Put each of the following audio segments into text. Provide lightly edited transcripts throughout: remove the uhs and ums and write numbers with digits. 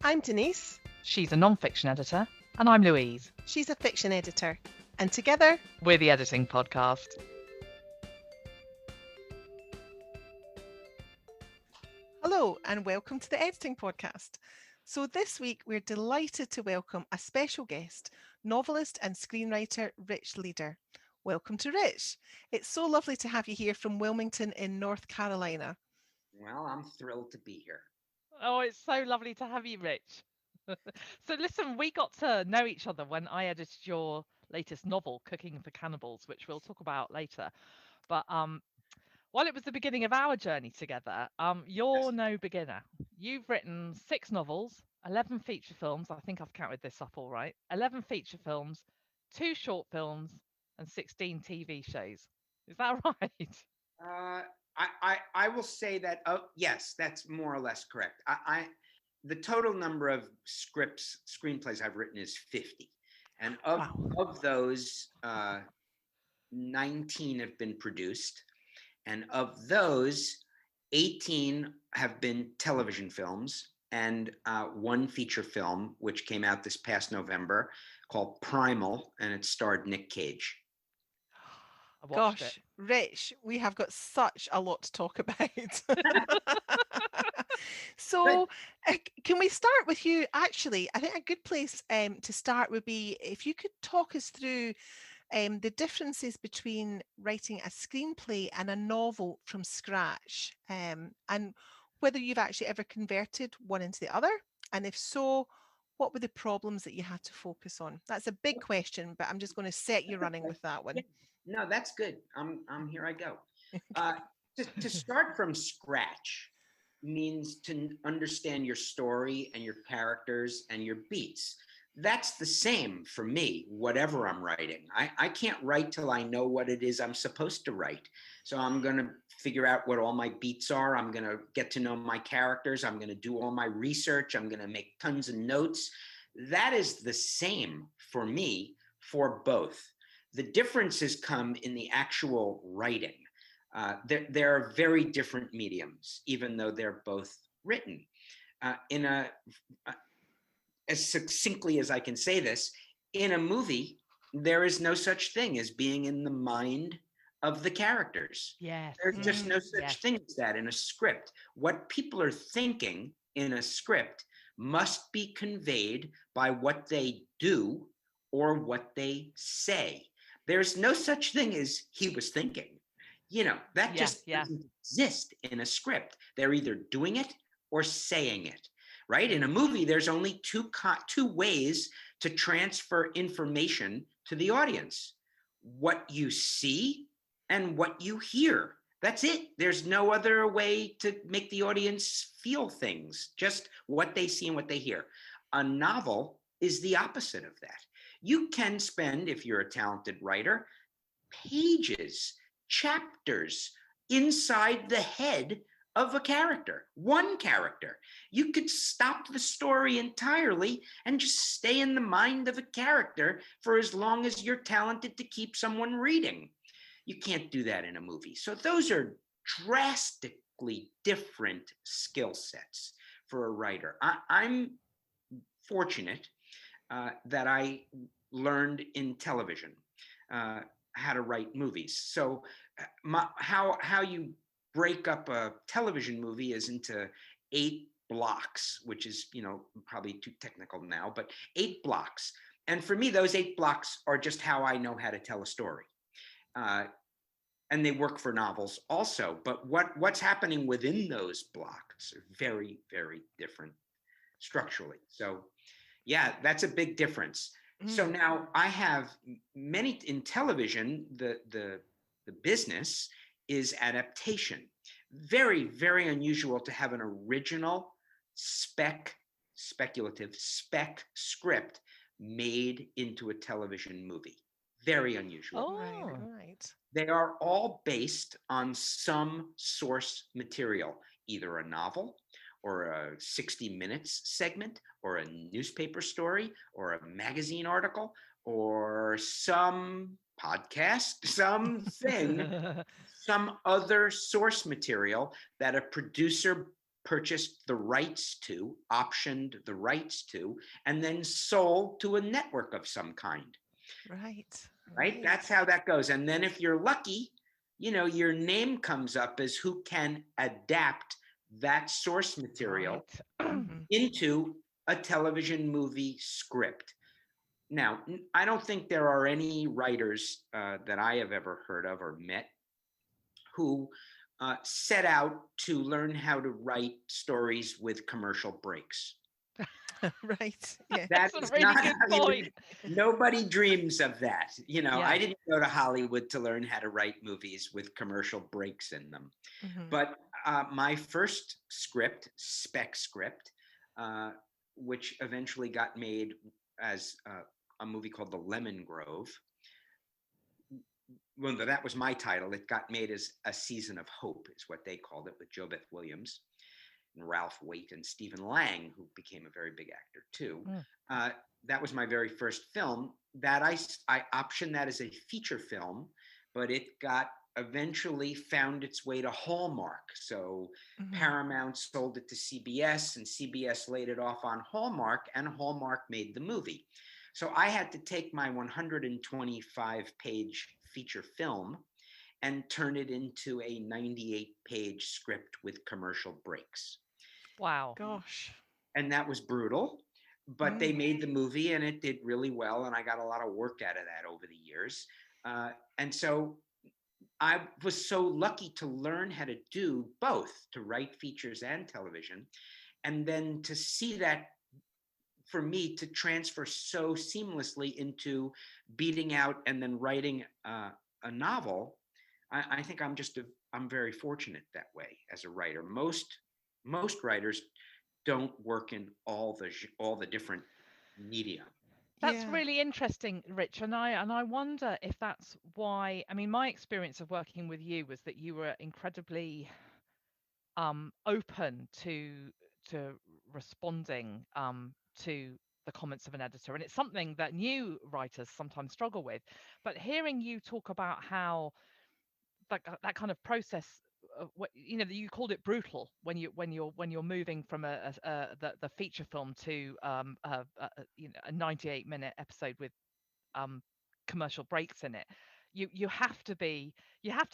I'm Denise. She's a non-fiction editor, and I'm Louise. She's a fiction editor. And together, we're the Editing Podcast. Hello, and welcome to the Editing Podcast. So this week, we're delighted to welcome a special guest, novelist and screenwriter Rich Leader. Welcome to Rich. It's so lovely to have you here from Wilmington in North Carolina. Well, I'm thrilled to be here. Oh, it's so lovely to have you, Rich. So listen, we got to know each other when I edited your latest novel, Cooking for Cannibals, which we'll talk about later. But while it was the beginning of our journey together, you're no beginner. You've written 6 novels, 11 feature films. I think I've counted this up all right. 11 feature films, 2 short films, and 16 TV shows. Is that right? I will say that, yes, that's more or less correct. The total number of screenplays I've written is 50. And of those, 19 have been produced. And of those, 18 have been television films and 1 feature film, which came out this past November, called Primal, and it starred Nick Cage. Gosh, Rich, we have got such a lot to talk about. So can we start with you? Actually, I think a good place to start would be if you could talk us through the differences between writing a screenplay and a novel from scratch, and whether you've actually ever converted one into the other, and if so, what were the problems that you had to focus on? That's a big question, but I'm just going to set you running with that one. No, that's good. I'm here I go. To start from scratch means to understand your story and your characters and your beats. That's the same for me, whatever I'm writing. I can't write till I know what it is I'm supposed to write. So I'm going to figure out what all my beats are. I'm going to get to know my characters. I'm going to do all my research. I'm going to make tons of notes. That is the same for me for both. The differences come in the actual writing. There are very different mediums, even though they're both written. As succinctly as I can say this, in a movie, there is no such thing as being in the mind of the characters. Yes. There's just no such thing as that in a script. What people are thinking in a script must be conveyed by what they do or what they say. There's no such thing as he was thinking. That just doesn't exist in a script. They're either doing it or saying it, right? In a movie, there's only two ways to transfer information to the audience: what you see and what you hear. That's it. There's no other way to make the audience feel things, just what they see and what they hear. A novel is the opposite of that. You can spend, if you're a talented writer, pages, chapters inside the head of a character, one character. You could stop the story entirely and just stay in the mind of a character for as long as you're talented to keep someone reading. You can't do that in a movie. So those are drastically different skill sets for a writer. I'm fortunate that I learned in television how to write movies. So how you break up a television movie is into 8 blocks, which is, probably too technical now, but 8 blocks. And for me, those 8 blocks are just how I know how to tell a story. And they work for novels also. But what's happening within those blocks are very, very different structurally. So yeah, that's a big difference. So now I have many in television, the business is adaptation. Very, very unusual to have an original speculative spec script made into a television movie. Very unusual. Oh, right. They are all based on some source material, either a novel or a 60 Minutes segment, or a newspaper story, or a magazine article, or some podcast, something, some other source material that a producer purchased the rights to, optioned the rights to, and then sold to a network of some kind. Right. Right? That's how that goes. And then if you're lucky, your name comes up as who can adapt that source material into a television movie script. Now, I don't think there are any writers that I have ever heard of or met who set out to learn how to write stories with commercial breaks. Right. Yeah. That That's is a really not good how point. nobody dreams of that. Yeah. I didn't go to Hollywood to learn how to write movies with commercial breaks in them. But my first script, spec script, which eventually got made as a movie called The Lemon Grove. Well, that was my title. It got made as A Season of Hope, is what they called it, with JoBeth Williams and Ralph Waite and Stephen Lang, who became a very big actor too. That was my very first film. That I optioned that as a feature film, but it got eventually found its way to Hallmark. So Paramount sold it to CBS, and CBS laid it off on Hallmark, and Hallmark made the movie. So I had to take my 125-page feature film and turn it into a 98-page script with commercial breaks. Wow. Gosh. And that was brutal, but they made the movie and it did really well. And I got a lot of work out of that over the years. And so I was so lucky to learn how to do both, to write features and television. And then to see that, for me, to transfer so seamlessly into beating out and then writing a novel, I think I'm very fortunate that way as a writer. Most writers don't work in all the different media. That's really interesting, Rich, and I wonder if that's why. I mean, my experience of working with you was that you were incredibly open to responding to the comments of an editor, and it's something that new writers sometimes struggle with. But hearing you talk about how that kind of process, you called it brutal when you're moving from the feature film to a 98-minute episode with commercial breaks in it. You have to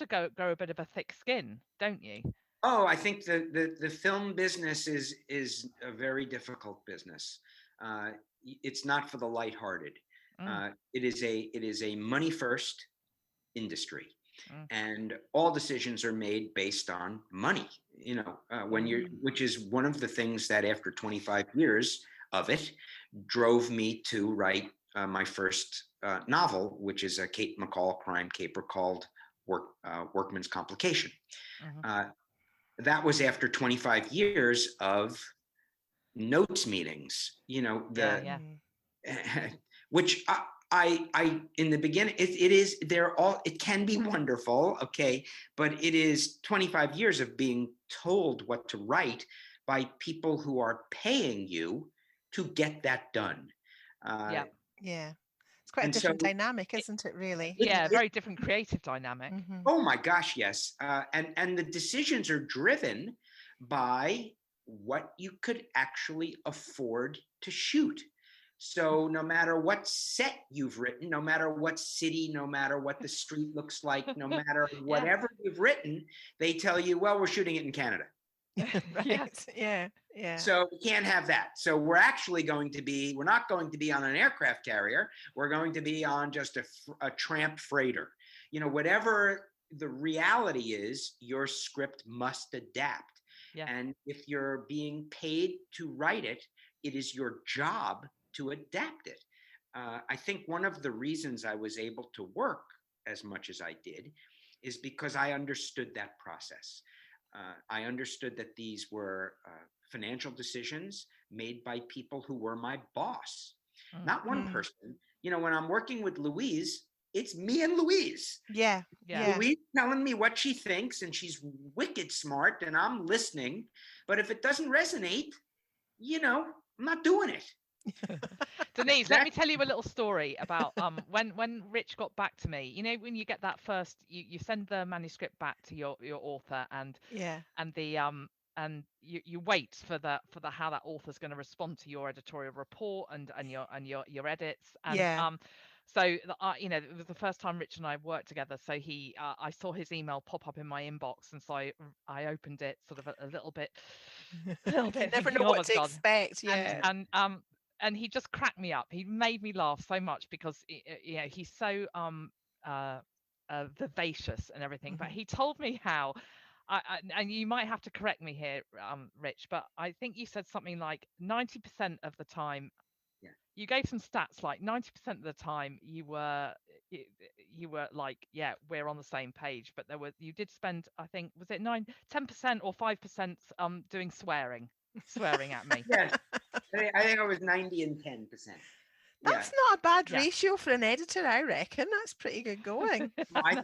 go a bit of a thick skin, don't you? Oh, I think the film business is a very difficult business. It's not for the lighthearted. It is a money first industry, and all decisions are made based on money. Which is one of the things that after 25 years of it drove me to write my first novel, which is a Kate McCall crime caper called Workman's Complication. That was after 25 years of notes meetings, which I in the beginning, it can be wonderful, okay, but it is 25 years of being told what to write by people who are paying you to get that done. Yeah. It's quite a different dynamic, isn't it, really? Very different creative dynamic. Oh my gosh, yes. And the decisions are driven by what you could actually afford to shoot. So no matter what set you've written, no matter what city, no matter what the street looks like, no matter whatever you've written, they tell you, well, we're shooting it in Canada. Right. Yeah. So we can't have that. So we're not going to be on an aircraft carrier. We're going to be on just a tramp freighter. Whatever the reality is, your script must adapt. And if you're being paid to write it, it is your job to adapt it. I think one of the reasons I was able to work as much as I did is because I understood that process. I understood that these were financial decisions made by people who were my boss, not one person. When I'm working with Louise, it's me and Louise. Yeah. Louise telling me what she thinks, and she's wicked smart, and I'm listening. But if it doesn't resonate, I'm not doing it. Denise, let me tell you a little story about when Rich got back to me. When you get that first, you send the manuscript back to your author, and the you wait for the how that author's going to respond to your editorial report and your edits. And Yeah. so you know, it was the first time Rich and I worked together, so he I saw his email pop up in my inbox, and so I opened it sort of a little bit You never thinking, know oh what my to god. expect. Yeah. And he just cracked me up. He made me laugh so much because you know, he's so uh vivacious and everything. But Mhm. he told me how and you might have to correct me here, Rich, but I think you said something like 90% of the time, Yeah. you gave some stats like 90% of the time you were like, yeah, we're on the same page, but you did spend, I think, was it 10% or 5% doing swearing at me. Yes. I think I was 90 and 10%. Yeah. That's not a bad Yeah. ratio for an editor, I reckon. That's pretty good going. I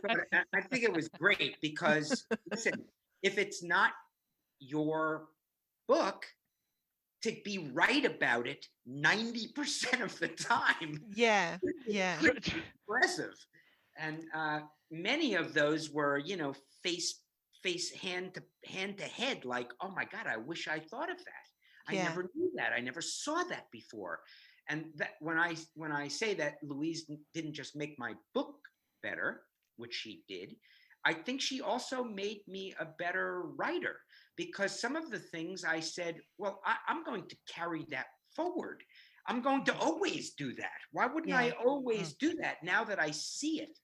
think it was great because, listen, if it's not your book, to be right about it 90% of the time, Yeah. Yeah. pretty impressive. And many of those were, you know, face hand to head, like, oh my God, I wish I thought of that. I Yeah. never knew that. I never saw that before. And that when I say that Louise didn't just make my book better, which she did, I think she also made me a better writer, because some of the things I said, well, I'm going to carry that forward. I'm going to always do that. Why wouldn't I Yeah. always do that now that I see it?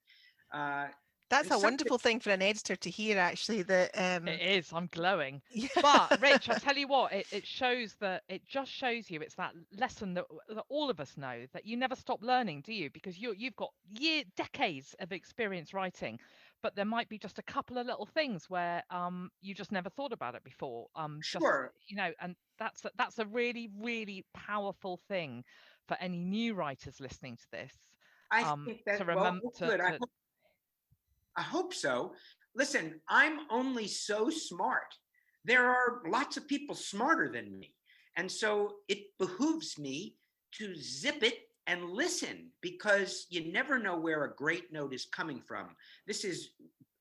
That's And a something, wonderful thing for an editor to hear, actually, that It is. I'm glowing. yeah. But Rich, I tell you what, it shows that it just shows you it's that lesson that all of us know, that you never stop learning, do you? Because you've got decades of experience writing, but there might be just a couple of little things where you just never thought about it before. Just, sure, you know, and that's a really, really powerful thing for any new writers listening to this. I think To that, well, remember good. I hope so. Listen, I'm only so smart. There are lots of people smarter than me. And so it behooves me to zip it and listen, because you never know where a great note is coming from. This is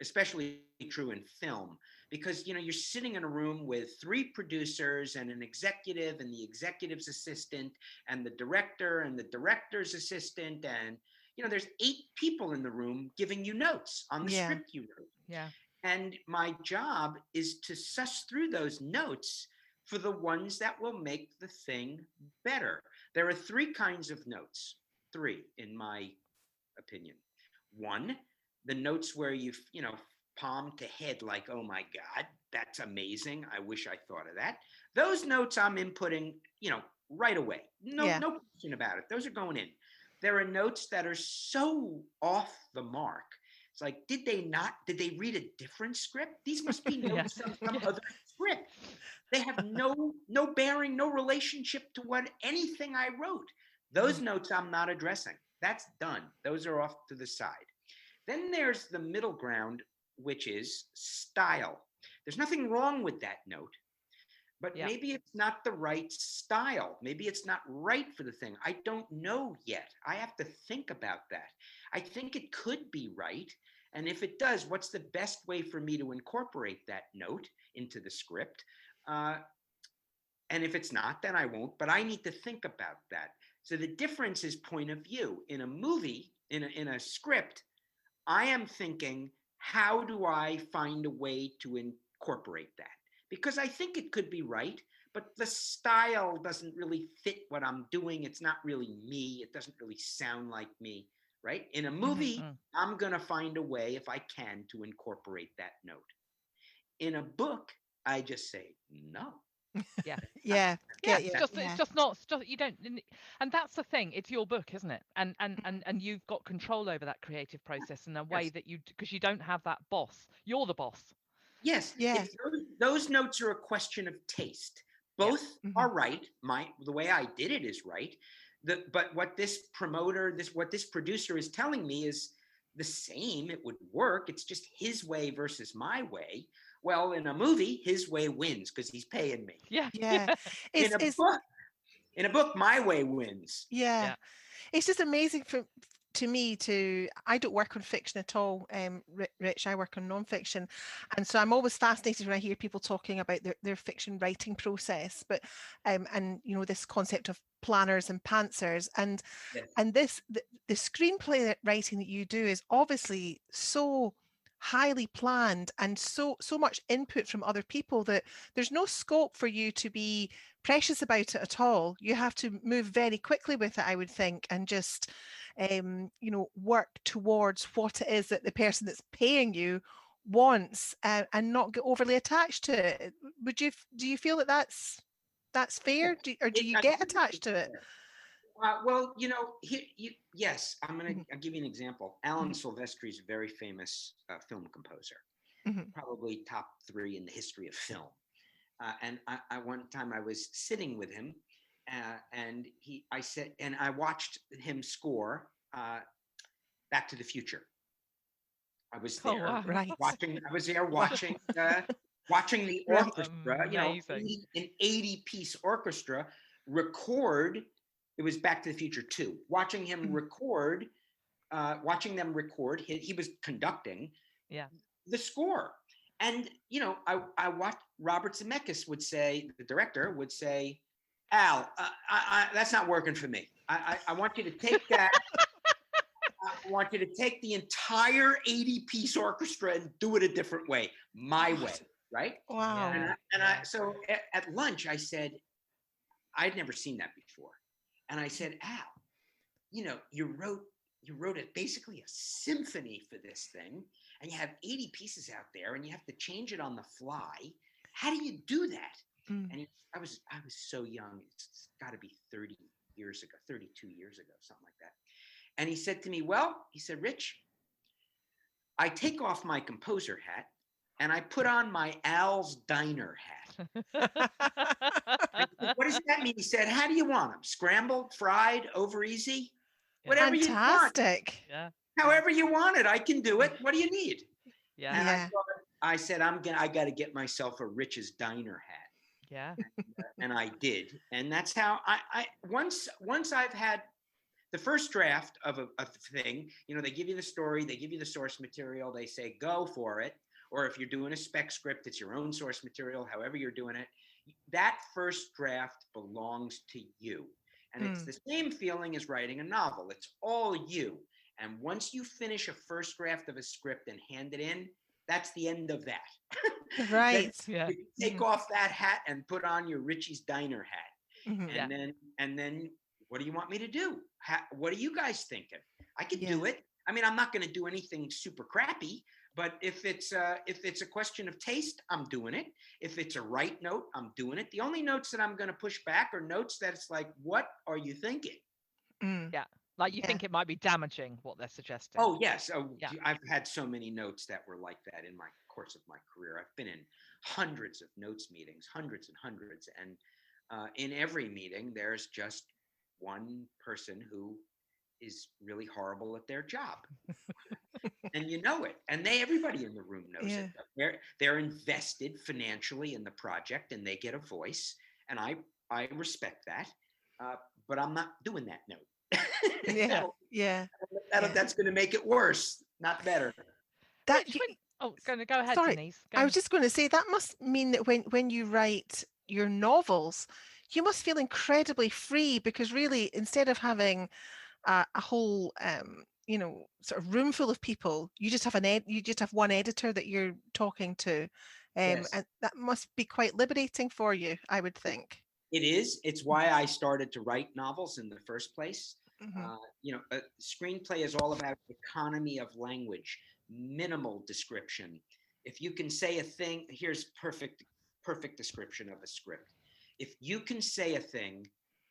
especially true in film, because you know, you're sitting in a room with three producers and an executive and the executive's assistant and the director and the director's assistant, and you know, there's 8 people in the room giving you notes on the Yeah. script you wrote. Yeah. And my job is to suss through those notes for the ones that will make the thing better. There are 3 kinds of notes, 3 in my opinion. One, the notes where you know, palm to head, like, oh my God, that's amazing. I wish I thought of that. Those notes I'm inputting, you know, right away. Yeah. No question about it. Those are going in. There are notes that are so off the mark. It's like, did they read a different script? These must be Yeah. notes from some other script. They have no bearing, no relationship to what anything I wrote. Those notes I'm not addressing. That's done. Those are off to the side. Then there's the middle ground, which is style. There's nothing wrong with that note, but Yeah. maybe it's not the right style. Maybe it's not right for the thing. I don't know yet. I have to think about that. I think it could be right. And if it does, what's the best way for me to incorporate that note into the script? And if it's not, then I won't, but I need to think about that. So the difference is point of view. In a movie, in a script, I am thinking, how do I find a way to incorporate that? Because I think it could be right, but the style doesn't really fit what I'm doing. It's not really me. It doesn't really sound like me, right? In a movie, I'm going to find a way, if I can, to incorporate that note. In a book, I just say no. Yeah. Yeah. Yeah, Get you. it's just not, it's just, you don't, and that's the thing. It's your book, isn't it? And you've got control over that creative process in a way Yes. that because you don't have that boss. You're the boss. Yes, Yeah. those notes are a question of taste. Both are right. The way I did it is right. But what this producer is telling me is the same. It would work. It's just his way versus my way. Well, in a movie, his way wins because he's paying me. Yeah. Yeah. In a book, my way wins. Yeah. Yeah. It's just amazing to me, I don't work on fiction at all, Rich. I work on non-fiction, and so I'm always fascinated when I hear people talking about their fiction writing process. But and this concept of planners and pantsers, and Yes. the screenplay writing that you do is obviously so highly planned and so much input from other people that there's no scope for you to be precious about it at all. You have to move very quickly with it, I would think, and just work towards what it is that the person that's paying you wants, and not get overly attached to it. Do you feel that that's fair? Or do you I get think attached to it's it? fair. Well, yes, I'll give you an example. Alan Silvestri is a very famous film composer, probably top 3 in the history of film. And one time I was sitting with him, and I watched him score Back to the Future. I was there watching. I was there watching watching the orchestra, an 80-piece orchestra record. It was Back to the Future 2. Watching him record, watching them record. He was conducting the score. And, I watched Robert Zemeckis the director would say, Al, that's not working for me. I want you to take that. I want you to take the entire 80-piece orchestra and do it a different way, my way, right? Wow. So at lunch, I said, I'd never seen that before. And I said, Al, you wrote basically a symphony for this thing, and you have 80 pieces out there, and you have to change it on the fly. How do you do that? And I was so young. It's got to be 32 years ago, something like that. And he said to me, Rich, I take off my composer hat and I put on my Al's Diner hat. What does that mean? He said, how do you want them? Scrambled, fried, over easy? Whatever you want. Fantastic. Yeah. However you want it, I can do it. What do you need? Yeah. And I said, I got to get myself a Rich's Diner hat. Yeah. And I did. And that's how once I've had the first draft of a thing, they give you the story, they give you the source material, they say, go for it. Or if you're doing a spec script, it's your own source material, however you're doing it. That first draft belongs to you. And it's the same feeling as writing a novel. It's all you. And once you finish a first draft of a script and hand it in, that's the end of that. Right. You take off that hat and put on your Richie's Diner hat. And then what do you want me to do? What are you guys thinking? I can do it. I mean, I'm not going to do anything super crappy, but if it's a question of taste, I'm doing it. If it's a right note, I'm doing it. The only notes that I'm going to push back are notes that it's like, what are you thinking? Yeah. Like you think it might be damaging what they're suggesting. Oh, yes. I've had so many notes that were like that in my course of my career. I've been in hundreds of notes meetings, hundreds and hundreds. And in every meeting, there's just one person who is really horrible at their job. And you know it. And everybody in the room knows it. They're invested financially in the project and they get a voice. And I respect that. But I'm not doing that note. That's going to make it worse, not better. Go ahead, sorry, Denise. I was just going to say that must mean that when you write your novels, you must feel incredibly free, because really, instead of having a whole sort of room full of people, you just have one editor that you're talking to, and that must be quite liberating for you, I would think. It is. It's why I started to write novels in the first place. A screenplay is all about economy of language, minimal description. If you can say a thing, here's perfect description of a script. If you can say a thing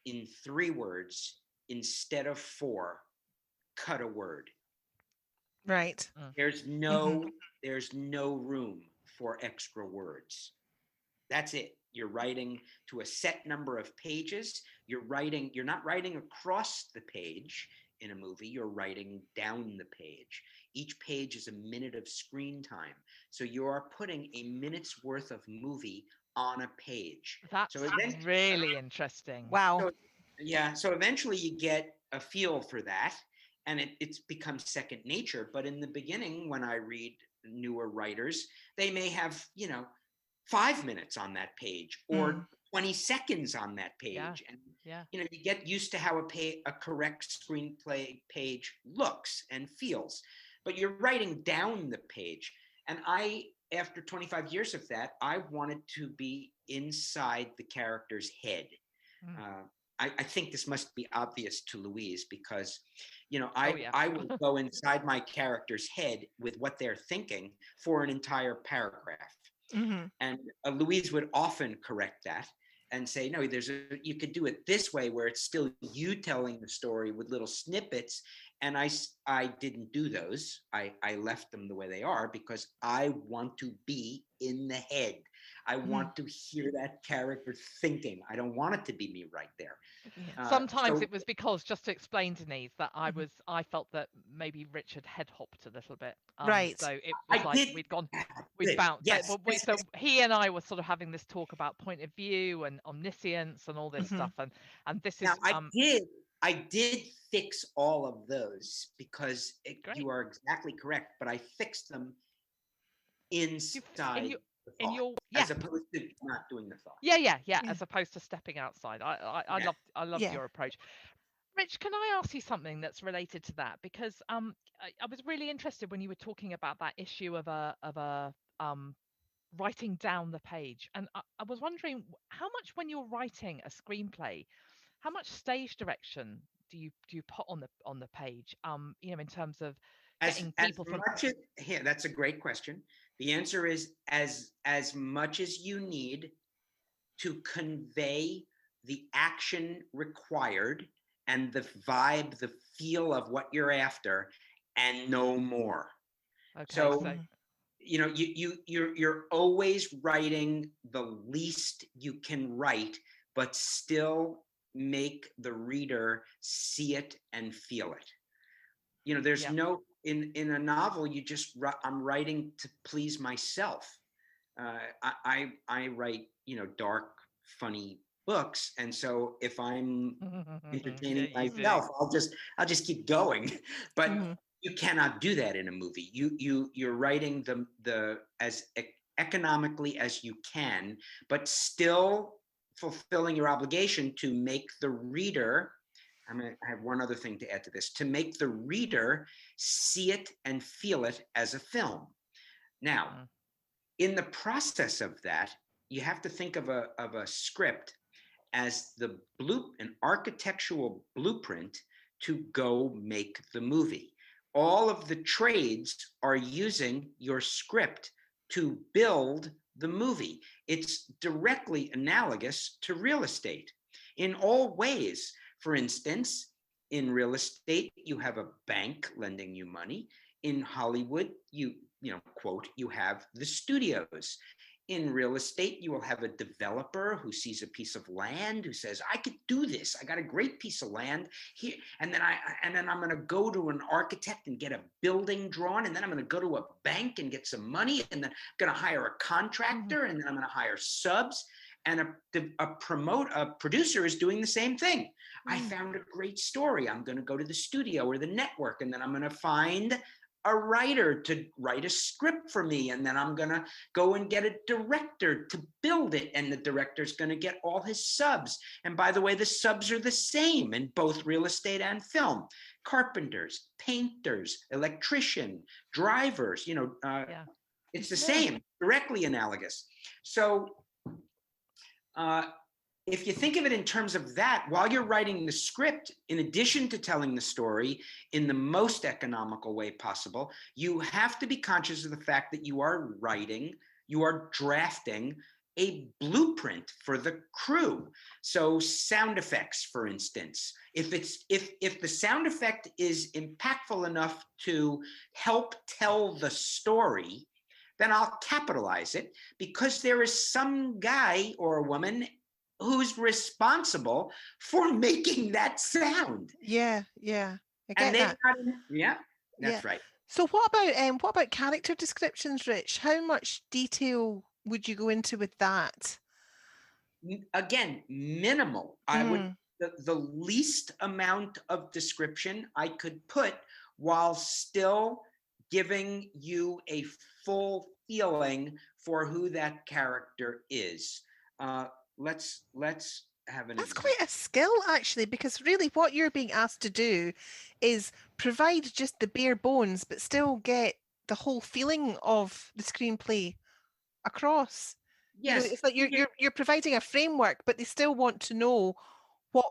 in 3 words instead of 4, cut a word. Right. There's no room for extra words. That's it. You're writing to a set number of pages. You're not writing across the page in a movie. You're writing down the page. Each page is a minute of screen time. So you are putting a minute's worth of movie on a page. That's really interesting. Wow. So eventually you get a feel for that. and it's become second nature. But in the beginning, when I read newer writers, they may have, 5 minutes on that page or 20 seconds on that page. And, you get used to how a correct screenplay page looks and feels, but you're writing down the page. And after 25 years of that, I wanted to be inside the character's head. I think this must be obvious to Louise because, I will go inside my character's head with what they're thinking for an entire paragraph. And Louise would often correct that and say, no, you could do it this way where it's still you telling the story with little snippets. And I didn't do those. I left them the way they are because I want to be in the head. I want to hear that character thinking. I don't want it to be me right there. Sometimes it was because, just to explain, Denise, that I felt that maybe Richard head hopped a little bit. Right. So it was we'd bounced. Yes. So he and I were sort of having this talk about point of view and omniscience and all this stuff. And this is now, I did fix all of those because you are exactly correct, but I fixed them inside as opposed to not doing the thought. Yeah. As opposed to stepping outside. I love your approach. Rich, can I ask you something that's related to that? Because I was really interested when you were talking about that issue of a writing down the page, and I was wondering how much, when you're writing a screenplay, how much stage direction do you put on the page? In terms of getting people from. That's a great question. The answer is as much as you need to convey the action required and the vibe, the feel of what you're after, and no more. Okay, so you're always writing the least you can write, but still make the reader see it and feel it. There's no in a novel I'm writing to please myself. I write dark, funny books, and so if I'm entertaining myself, I'll just keep going. But you cannot do that in a movie. You're writing the as economically as you can, but still fulfilling your obligation to make the reader. I have one other thing to add to this: to make the reader see it and feel it as a film. Now, in the process of that, you have to think of a script as an architectural blueprint to go make the movie. All of the trades are using your script to build the movie. It's directly analogous to real estate in all ways. For instance, in real estate, you have a bank lending you money. In Hollywood, you have the studios. In real estate, you will have a developer who sees a piece of land who says, I could do this. I got a great piece of land here. And then I'm going to go to an architect and get a building drawn. And then I'm going to go to a bank and get some money. And then I'm going to hire a contractor. And then I'm going to hire subs. And a producer is doing the same thing. I found a great story. I'm going to go to the studio or the network, and then I'm going to find a writer to write a script for me, and then I'm going to go and get a director to build it, and the director's going to get all his subs. And by the way, the subs are the same in both real estate and film. Carpenters, painters, electrician, drivers, it's the same, directly analogous. So if you think of it in terms of that, while you're writing the script, in addition to telling the story in the most economical way possible, you have to be conscious of the fact that you are drafting a blueprint for the crew. So sound effects, for instance, if the sound effect is impactful enough to help tell the story, then I'll capitalize it, because there is some guy or a woman who's responsible for making that sound. Yeah. I get that. That's right. So what about character descriptions, Rich? How much detail would you go into with that? Again, minimal. I would the least amount of description I could put while still giving you a full feeling for who that character is. Let's have an That's example. quite a skill, actually, because really what you're being asked to do is provide just the bare bones, but still get the whole feeling of the screenplay across. You know, Yes, it's like you're providing a framework, but they still want to know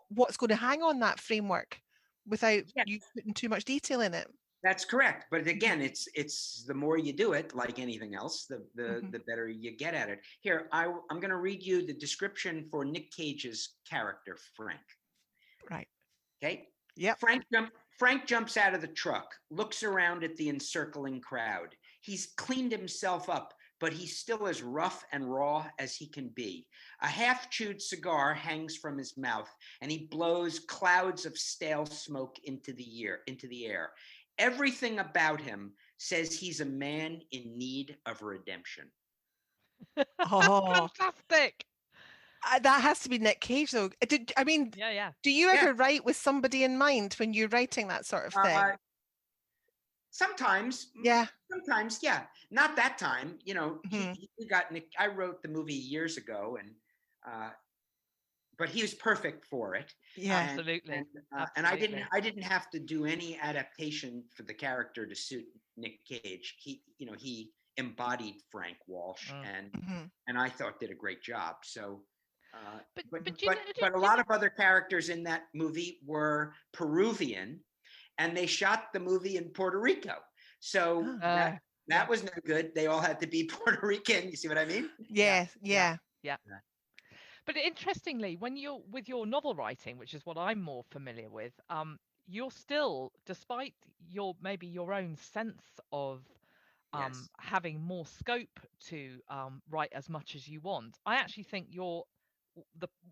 what's going to hang on that framework without yes, you putting too much detail in it. that's correct. But again, it's the more you do it, like anything else, Mhm. the better you get at it. Here, I'm going to read you the description for Nick Cage's character, Frank. Right. Okay. Yep. Frank jumps out of the truck, looks around at the encircling crowd. He's cleaned himself up, but he's still as rough and raw as he can be. A half-chewed cigar hangs from his mouth, and he blows clouds of stale smoke into the air. Everything about him says he's a man in need of redemption. Oh, Fantastic. that has to be Nick Cage, though. I mean, Yeah. do you Yeah. ever write with somebody in mind when you're writing that sort of thing? Sometimes, Yeah. sometimes, yeah. Not that time. You know, Mhm. he got Nick. I wrote the movie years ago, and but he was perfect for it. Yeah. Absolutely. And Absolutely. I didn't have to do any adaptation for the character to suit Nick Cage. He embodied Frank Walsh, Mm. Mhm. and I thought did a great job. So, But do you know, but a lot of other characters in that movie were Peruvian, and they shot the movie in Puerto Rico. So Oh. that yeah. was no good. They all had to be Puerto Rican. You see what I mean? Yeah. Yeah. Yeah. But interestingly, when you're with your novel writing, which is what I'm more familiar with, you're still, despite maybe your own sense of Yes. having more scope to write as much as you want, I actually think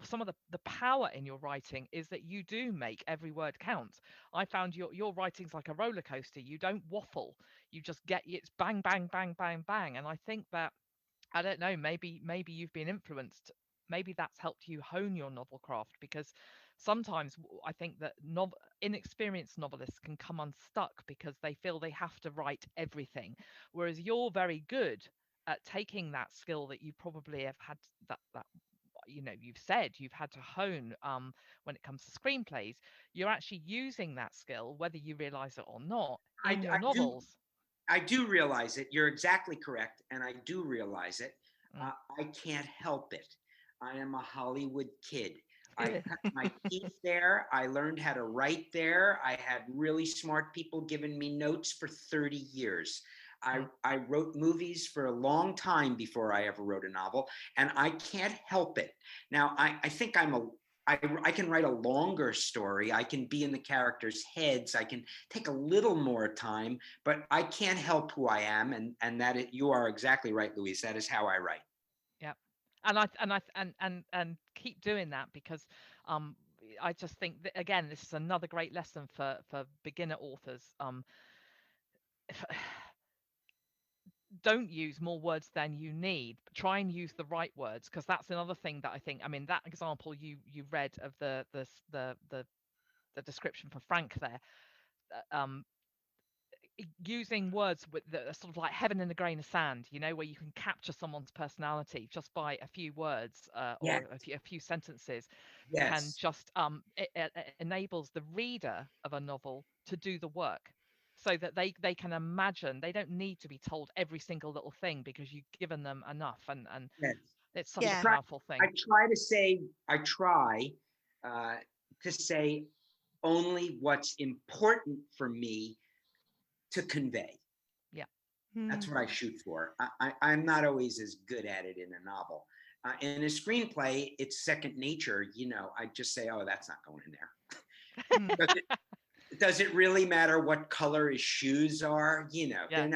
some of the power in your writing is that you do make every word count. I found your writing's like a roller coaster. You don't waffle. You just it's bang, bang, bang, bang, bang. And I think that, I don't know, maybe you've been influenced. Maybe that's helped you hone your novel craft, because sometimes I think that inexperienced novelists can come unstuck because they feel they have to write everything, whereas you're very good at taking that skill that you probably have had, that you've said you've had to hone when it comes to screenplays. You're actually using that skill, whether you realize it or not, in your I do novels. I do realize it. You're exactly correct, and I do realize it. Mm. I can't help it. I am a Hollywood kid. I Yeah. cut my teeth there. I learned how to write there. I had really smart people giving me notes for 30 years. I wrote movies for a long time before I ever wrote a novel, and I can't help it. Now, I think I can write a longer story. I can be in the characters' heads. I can take a little more time, but I can't help who I am, and you are exactly right, Louise. That is how I write. Yeah. And keep doing that, because um I just think that, again, this is another great lesson for beginner authors. Don't use more words than you need. Try and use the right words, because that's another thing that I think, I mean, that example you read of the description for Frank there, um using words that are sort of like heaven in a grain of sand, where you can capture someone's personality just by a few words, Yes, or a few sentences, can yes, just it enables the reader of a novel to do the work, so that they can imagine. They don't need to be told every single little thing, because you've given them enough, and yes. it's such a Yeah. powerful I thing. try uh, to say only what's important for me to convey. Yeah. That's Hmm. what I shoot for. I'm not always as good at it in a novel. In a screenplay, it's second nature. I just say, "Oh, that's not going in Hmm. there." Does it really matter what color his shoes are? Yeah. They're Yeah.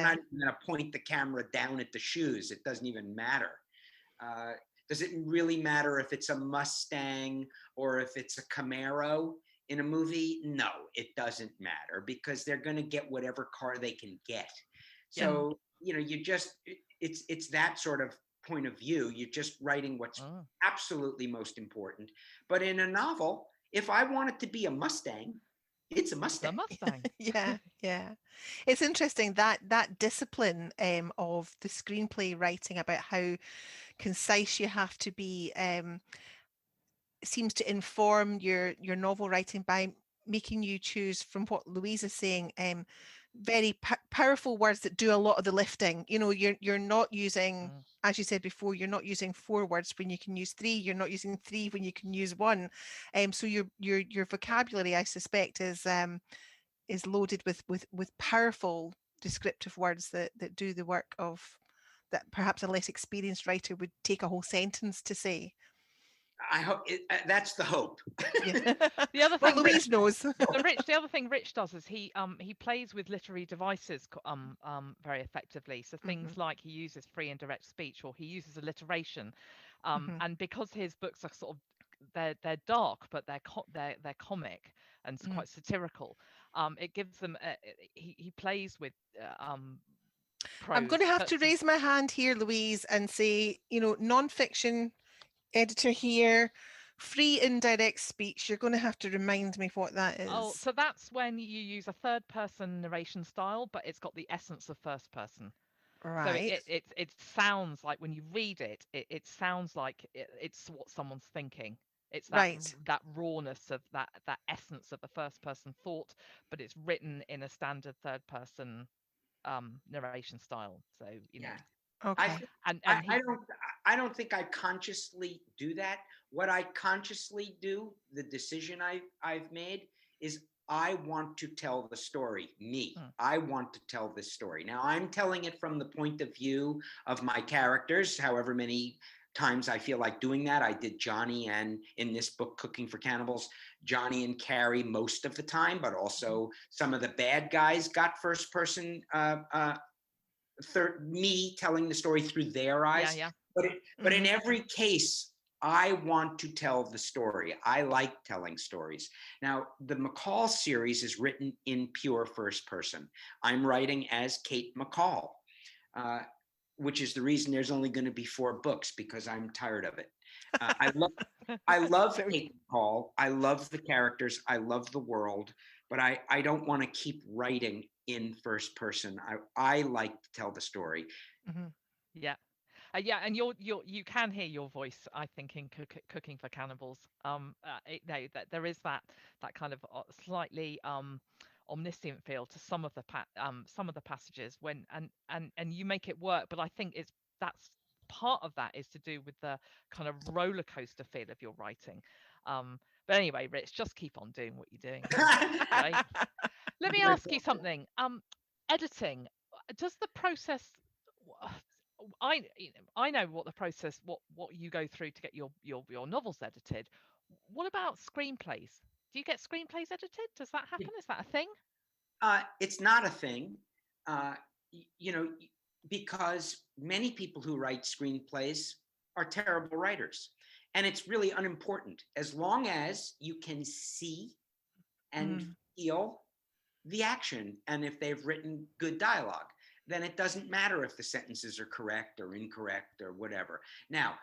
not even gonna point the camera down at the shoes. It doesn't even matter. Uh, does it really matter if it's a Mustang or if it's a Camaro in a movie? No, it doesn't matter, because they're going to get whatever car they can get. Yeah. Hmm. So, you just, it's that sort of point of view. You're just writing what's Oh, absolutely most important. But in a novel, if I want it to be a Mustang, it's a it's a Mustang. Mustang. Yeah, yeah. It's interesting that that discipline of the screenplay writing about how concise you have to be seems to inform your novel writing by making you choose, from what Louise is saying, very powerful words that do a lot of the lifting. You know, you're not using, Mm. as you said before, you're not using 4 words when you can use 3. You're not using 3 when you can use 1. So your vocabulary, I suspect, is loaded with powerful descriptive words that do the work of that perhaps a less experienced writer would take a whole sentence to say. I hope that's the hope. Yeah. The other Well, thing Rich Louise knows. the other thing Rich does is he plays with literary devices very effectively. So Hmm. things like he uses free and direct speech, or he uses alliteration, Hmm. and because his books are sort of they're dark, but they're comic and Hmm. quite satirical. It gives them he plays with I'm prose, going to have but to raise my hand here, Louise, and say, non-fiction editor here, free indirect speech. You're going to have to remind me what that oh, is. so that's when you use a third person narration style, but it's got the essence of first person. So Right, it sounds like when you read it, it sounds like it's what someone's thinking. It's right. that rawness of that essence of a first person thought, but it's written in a standard third person narration style. So Yeah. I Okay. think and I he don't I don't think I consciously do that. What I consciously do, the decision I've made is I want to tell the story. Me. mm, I want to tell this story. Now I'm telling it from the point of view of my characters, however many times I feel like doing that. I did Johnny, and in this book, Cooking for Cannibals, Johnny and Carrie most of the time, but mhm, also some of the bad guys got first person me telling the story through their yeah, eyes. yeah, But in Hmm. every case, I want to tell the story. I like telling stories. Now, the McCall series is written in pure first person. I'm writing as Kate McCall, uh, which is the reason there's only going to be 4 books, because I'm tired of it. I love So, Kate McCall. I love the characters. I love the world, but I don't want to keep writing in first person. I like to tell the story. mhm. yeah. Yeah, and you can hear your voice, I think, in Cooking for Cannibals. No, that there is that kind of slightly omniscient feel to some of the passages when and you make it work. But I think that's part of that is to do with the kind of roller coaster feel of your writing. But anyway, Rich, just keep on doing what you're doing. It's great. Let me ask you something. Editing, does the process I know what the process what you go through to get your novels edited. What about screenplays? Do you get screenplays edited? Does that happen? Is that a thing? It's not a thing, uh, you know, because many people who write screenplays are terrible writers. And it's really unimportant. As long as you can see and Mm. feel the action, and if they've written good dialogue, then it doesn't matter if the sentences are correct or incorrect or whatever. Now,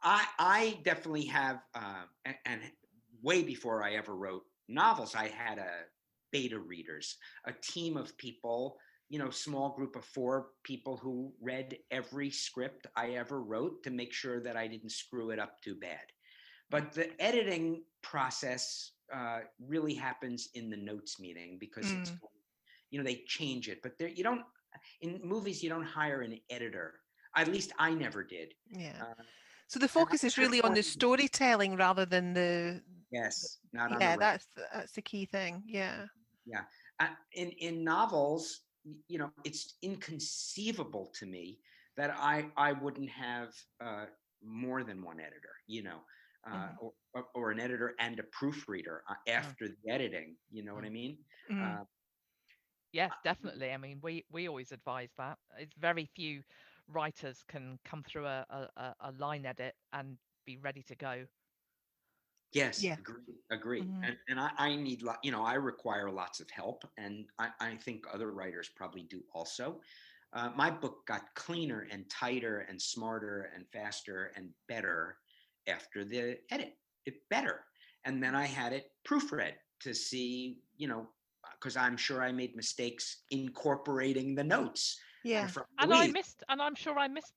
I definitely have, and way before I ever wrote novels, I had a beta readers, a team of people, small group of 4 people who read every script I ever wrote to make sure that I didn't screw it up too bad. But the editing process really happens in the notes meeting, because it's, Mm. they change it. But there, you don't, in movies, you don't hire an editor. At least I never did. Yeah. Uh, So the and focus is I don't really on want the to, storytelling rather than yes, not on the yeah, right. that's the key thing. Yeah. Yeah. In novels, it's inconceivable to me that I wouldn't have more than one editor, Hmm. or an editor and a proofreader Mm. after the editing. You know what Mm. I mean? Mm. Uh, Yes, definitely. I mean, we always advise that. It's very few writers can come through a line edit and be ready to go. yes, Yeah. agree. Hmm. And I need, I require lots of help, and I think other writers probably do also. My book got cleaner and tighter and smarter and faster and better after the edit. It better. And then I had it proofread to see, because I'm sure I made mistakes incorporating the notes Yeah. from And Louise. I'm sure I missed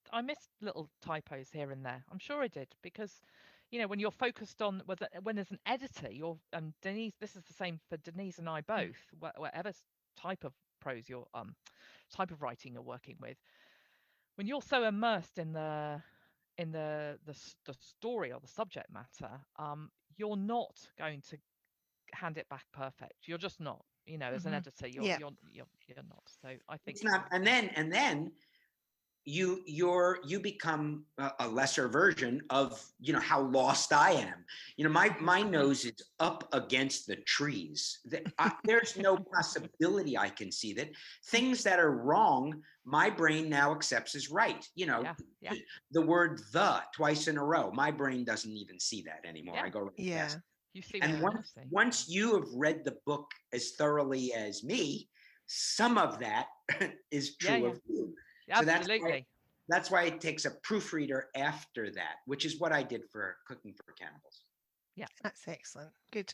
little typos here and there. I'm sure I did, because when you're focused on when there's an editor, you're Denise. This is the same for Denise and I both. Whatever type of prose type of writing you're working with, when you're so immersed in the story or the subject matter, you're not going to hand it back perfect. You're just not. As an editor, Yeah. you're not. So I think It's not, and then you become a lesser version of how lost I am. My nose is up against the trees. There's no possibility I can see that things that are wrong, my brain now accepts as right. Yeah. The word "the" twice in a row, my brain doesn't even see that anymore. Yeah. I go right Yeah. past it. You see And what you see. once you have read the book as thoroughly as me, some of that is true of you. So Absolutely. that's why it takes a proofreader after that, which is what I did for Cooking for Cannibals. Yeah, that's excellent. Good.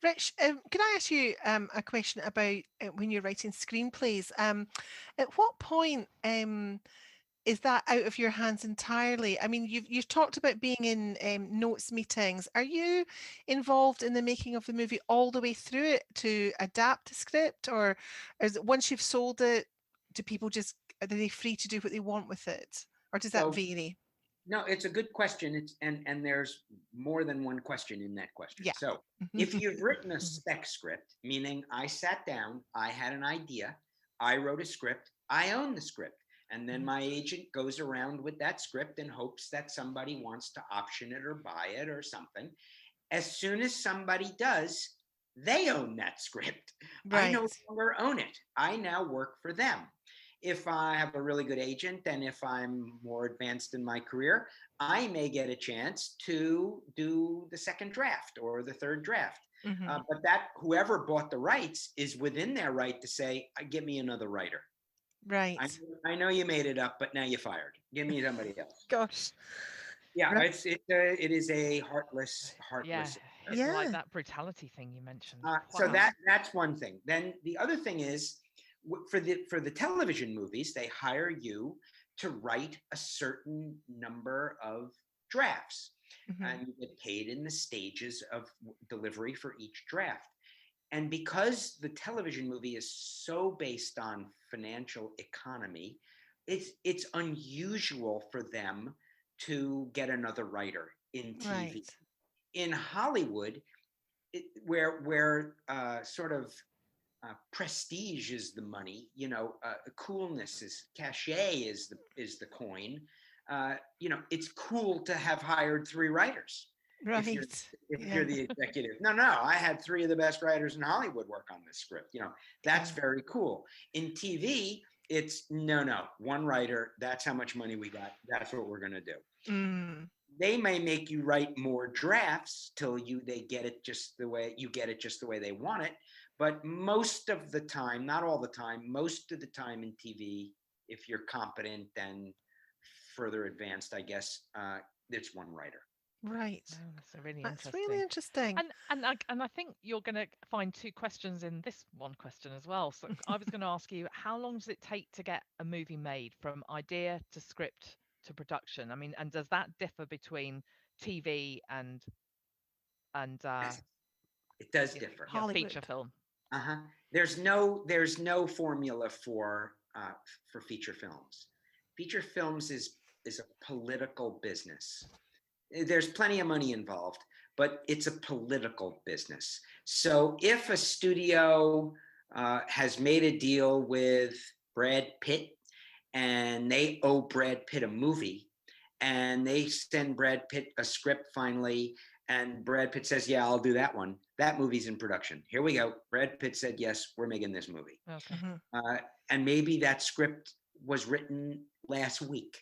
Rich, can I ask you a question about when you're writing screenplays? At what point is that out of your hands entirely? I mean, you've talked about being in notes meetings. Are you involved in the making of the movie all the way through it to adapt the script, or is it once you've sold it, are they free to do what they want with it, or does that vary? No, it's a good question. And there's more than one question in that question. Yeah. So if you've written a spec script, meaning I sat down, I had an idea, I wrote a script, I own the script. And then my agent goes around with that script and hopes that somebody wants to option it or buy it or something. As soon as somebody does, they own that script. Right. I no longer own it. I now work for them. If I have a really good agent and if I'm more advanced in my career, I may get a chance to do the second draft or the third draft. But that whoever bought the rights is within their right to say, give me another writer. Right. I know you made it up, but now you're fired. Give me somebody else. Gosh. Yeah, right. It is a heartless. Yeah, it's like that brutality thing you mentioned. So that's one thing. Then the other thing is for the television movies, they hire you to write a certain number of drafts, and you get paid in the stages of delivery for each draft. And because the television movie is so based on financial economy, it's unusual for them to get another writer in TV. Right. In Hollywood, where sort of prestige is the money, coolness is cachet is the coin. It's cool to have hired 3 writers. Right. If you're the executive. No, I had 3 of the best writers in Hollywood work on this script. That's very cool. In TV, it's no, 1 writer. That's how much money we got. That's what we're going to do. They may make you write more drafts till they get it just the way they want it. But most of the time, not all the time, most of the time in TV, if you're competent and further advanced, I guess, there's 1 writer. Right. Oh, that's really That's interesting. really interesting. And I think you're going to find 2 questions in this one question as well. So I was going to ask you, how long does it take to get a movie made from idea to script to production? I mean, and does that differ between TV and it does differ. Feature film? There's no formula for feature films. Feature films is a political business. There's plenty of money involved, but it's a political business. So if a studio has made a deal with Brad Pitt and they owe Brad Pitt a movie and they send Brad Pitt a script finally, and Brad Pitt says, yeah, I'll do that one. That movie's in production. Here we go. Brad Pitt said, yes, we're making this movie. Okay. And maybe that script was written last week,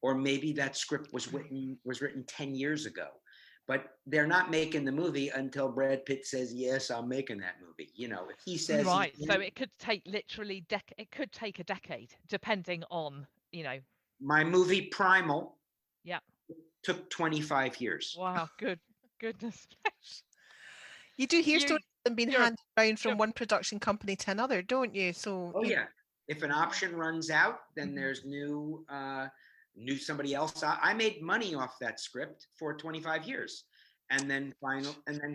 or maybe that script was written 10 years ago. but they're not making the movie until Brad Pitt says, yes, I'm making that movie. If he says Right. So it could take literally it could take a decade, depending on, my movie Primal yeah. took 25 years. Wow. Goodness. You do hear You stories of them being you're handed around you're from one production company to another, don't you? So Oh yeah. If an option runs out, then Mhm. there's new somebody else. I made money off that script for 25 years. And then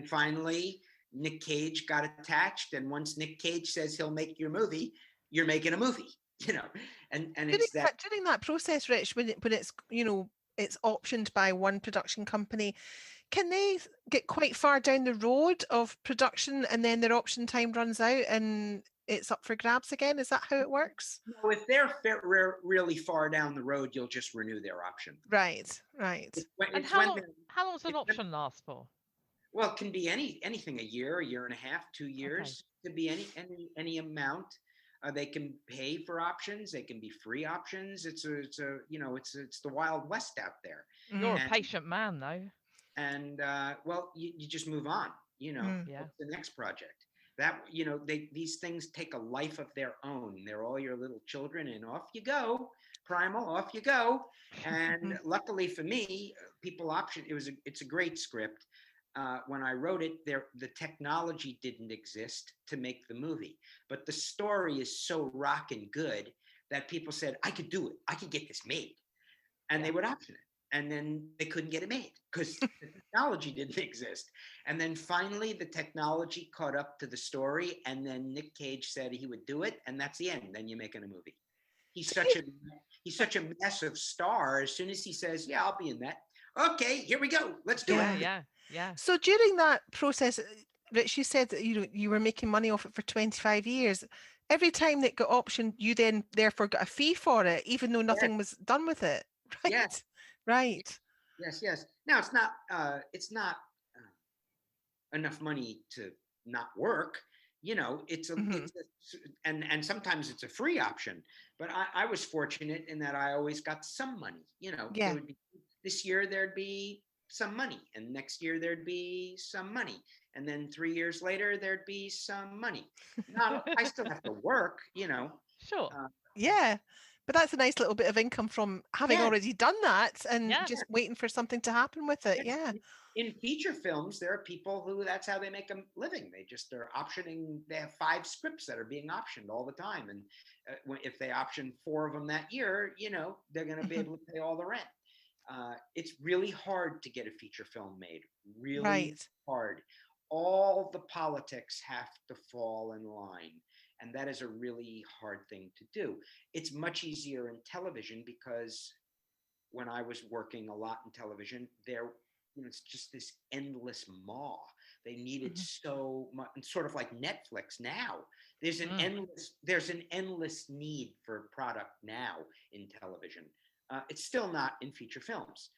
finally Nick Cage got attached. And once Nick Cage says he'll make your movie, you're making a movie, and it's that. during that process, Rich, when it's it's optioned by one production company, can they get quite far down the road of production and then their option time runs out and it's up for grabs again? Is that how it works? No, if they're really far down the road, you'll just renew their option. Right. And how long does an option last for? Well, it can be anything, a year and a half, 2 years. It could be any amount. They can pay for options. They can be free options. It's the Wild West out there. You're a patient man, though. And well, you just move on. Yeah. The next project. That these things take a life of their own. They're all your little children, and off you go, Primal. Off you go. And luckily for me, people option. It's a great script. When I wrote it, the technology didn't exist to make the movie, but the story is so rockin' good that people said, I could do it. I could get this made. And they would option it. And then they couldn't get it made because the technology didn't exist. And then finally the technology caught up to the story. And then Nick Cage said he would do it. And that's the end. Then you're making a movie. He's such a massive star. As soon as he says, yeah, I'll be in that. Okay, here we go. Let's do it. Yeah. So during that process, Rich, you said that you were making money off it for 25 years. Every time that got optioned, you then therefore got a fee for it, even though nothing was done with it. Right. Yes. Right. Yes. Now it's not enough money to not work. It's and sometimes it's a free option. But I was fortunate in that I always got some money. There would be, this year there'd be some money, and next year there'd be some money, and then 3 years later there'd be some money. Now I still have to work. Sure. Yeah. But that's a nice little bit of income from having already done that and just waiting for something to happen with it. Yeah. In feature films, there are people who that's how they make a living. They just are optioning. They have 5 scripts that are being optioned all the time. And if they option 4 of them that year, they're going to be able to pay all the rent. It's really hard to get a feature film made. Really hard. All the politics have to fall in line. And that is a really hard thing to do. It's much easier in television because when I was working a lot in television, it's just this endless maw. They needed so much, sort of like Netflix now. There's an endless need for product now in television. It's still not in feature films.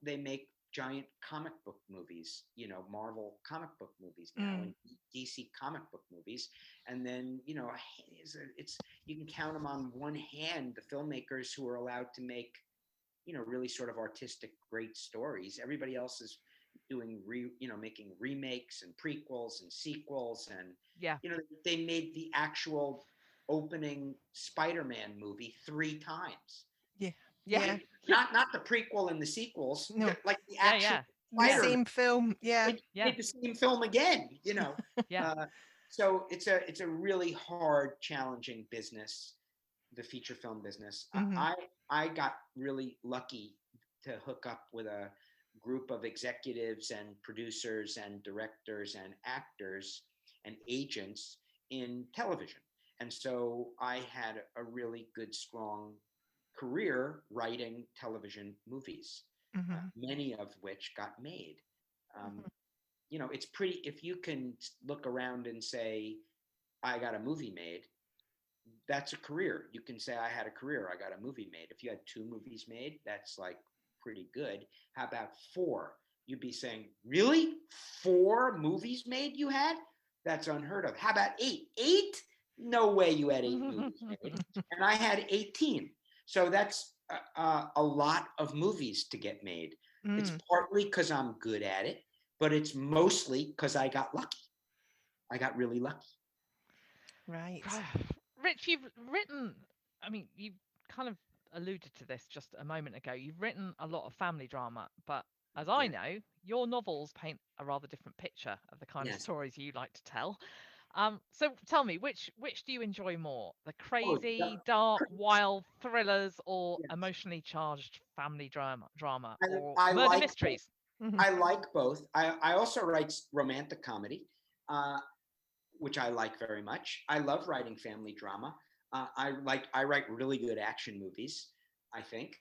They make giant comic book movies, Marvel comic book movies now, and DC comic book movies. And then, it's you can count them on one hand, the filmmakers who are allowed to make, really sort of artistic, great stories. Everybody else is doing making remakes and prequels and sequels. And, they made the actual opening Spider-Man movie 3 times. Yeah. Not the prequel and the sequels. No. Like the actual the same film. Yeah. Did the same film again, So it's a really hard, challenging business, the feature film business. I got really lucky to hook up with a group of executives and producers and directors and actors and agents in television. And so I had a really good, strong career writing television movies, many of which got made. It's pretty, if you can look around and say, I got a movie made, that's a career. You can say, I had a career, I got a movie made. If you had 2 movies made, that's like pretty good. How about 4? You'd be saying, really? 4 movies made you had? That's unheard of. How about 8? 8? No way you had 8 movies made. And I had 18. So that's a lot of movies to get made. It's Mm, partly because I'm good at it, but it's mostly because I got lucky. I got really lucky. right. Rich, you've written, I mean, you kind of alluded to this just a moment ago. You've written a lot of family drama, but as I Yeah. know, your novels paint a rather different picture of the kind of Yes. stories you like to tell. So tell me, which do you enjoy more? The Oh, crazy, dark, wild thrillers, or yes. emotionally charged family drama, I, or I murder like both. mysteries? Mhm. I like both. I also write romantic comedy, uh, which I like very much. I love writing family drama. I write really good action movies. I think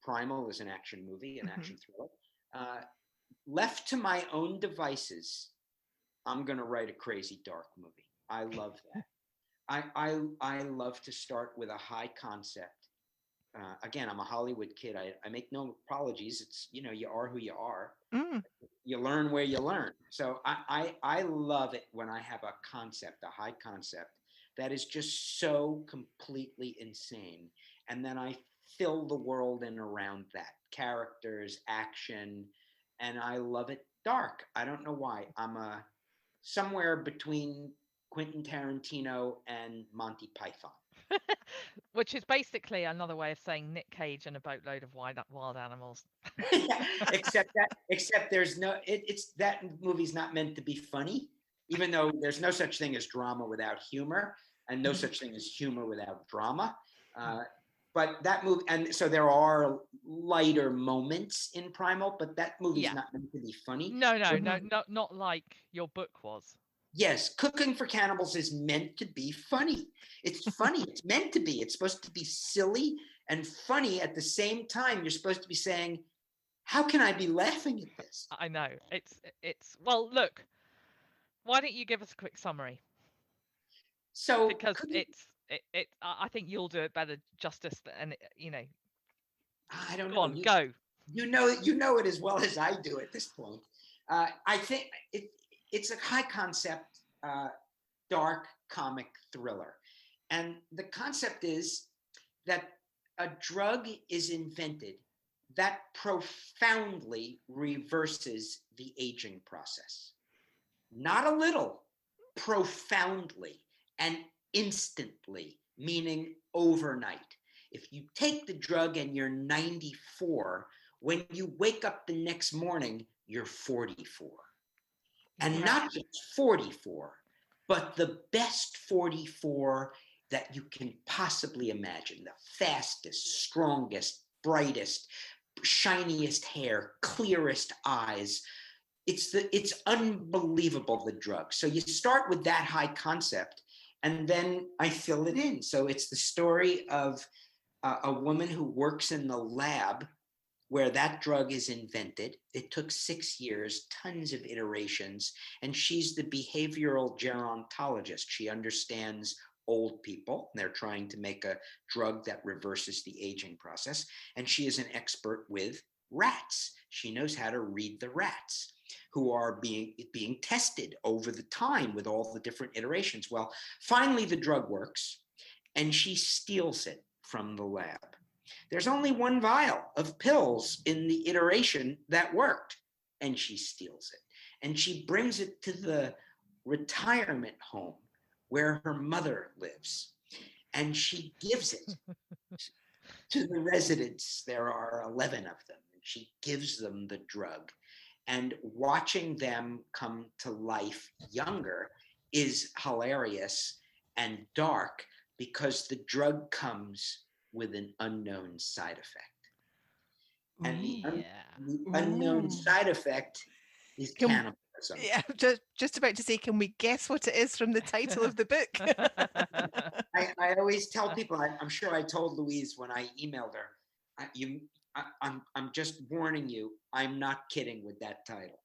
Primal is an action movie, an Mhm. action thriller. Uh, Left to my own devices, I'm gonna write a crazy dark movie. I love that. I love to start with a high concept. Again, I'm a Hollywood kid. I make no apologies. It's, you are who you are. Mm. You learn where you learn. So I love it when I have a concept, a high concept that is just so completely insane, and then I fill the world in around that, characters, action, and I love it dark. I don't know why. I'm a somewhere between Quentin Tarantino and Monty Python. Which is basically another way of saying Nick Cage and a boatload of wild animals. except there's no it's that movie's not meant to be funny, even though there's no such thing as drama without humor, and no such thing as humor without drama. uh, but that movie, and so there are lighter moments in Primal, but that movie's Yeah. not meant to be funny. No, Mhm. not like your book was. Yes, Cooking for Cannibals is meant to be funny. It's funny. It's meant to be. It's supposed to be silly and funny at the same time. You're supposed to be saying, how can I be laughing at this? I know. It's well, look, why don't you give us a quick summary? So, Because I think you'll do it better justice than I don't go know. on, go. You know it as well as I do at this point. I think it's a high concept, dark comic thriller, and the concept is that a drug is invented that profoundly reverses the aging process. Not a little, profoundly and instantly, meaning overnight. If you take the drug and you're 94, when you wake up the next morning, you're 44. And Right. not just 44, but the best 44 that you can possibly imagine, the fastest, strongest, brightest, shiniest hair, clearest eyes. It's unbelievable, the drug. So you start with that high concept, and then I fill it in. So it's the story of a woman who works in the lab where that drug is invented. It took 6 years, tons of iterations, and she's the behavioral gerontologist. She understands old people. They're trying to make a drug that reverses the aging process, and she is an expert with rats. She knows how to read the rats who are being tested over the time with all the different iterations. Well, finally the drug works, and she steals it from the lab. There's only one vial of pills in the iteration that worked, and she steals it. And she brings it to the retirement home where her mother lives, and she gives it to the residents. There are 11 of them, and she gives them the drug. And watching them come to life younger is hilarious and dark because the drug comes with an unknown side effect. And Ooh. the unknown Ooh. side effect is Can cannibalism. Yeah, just about to say, can we guess what it is from the title of the book? I always tell people, I'm sure I told Louise when I emailed her, I'm just warning you, I'm not kidding with that title.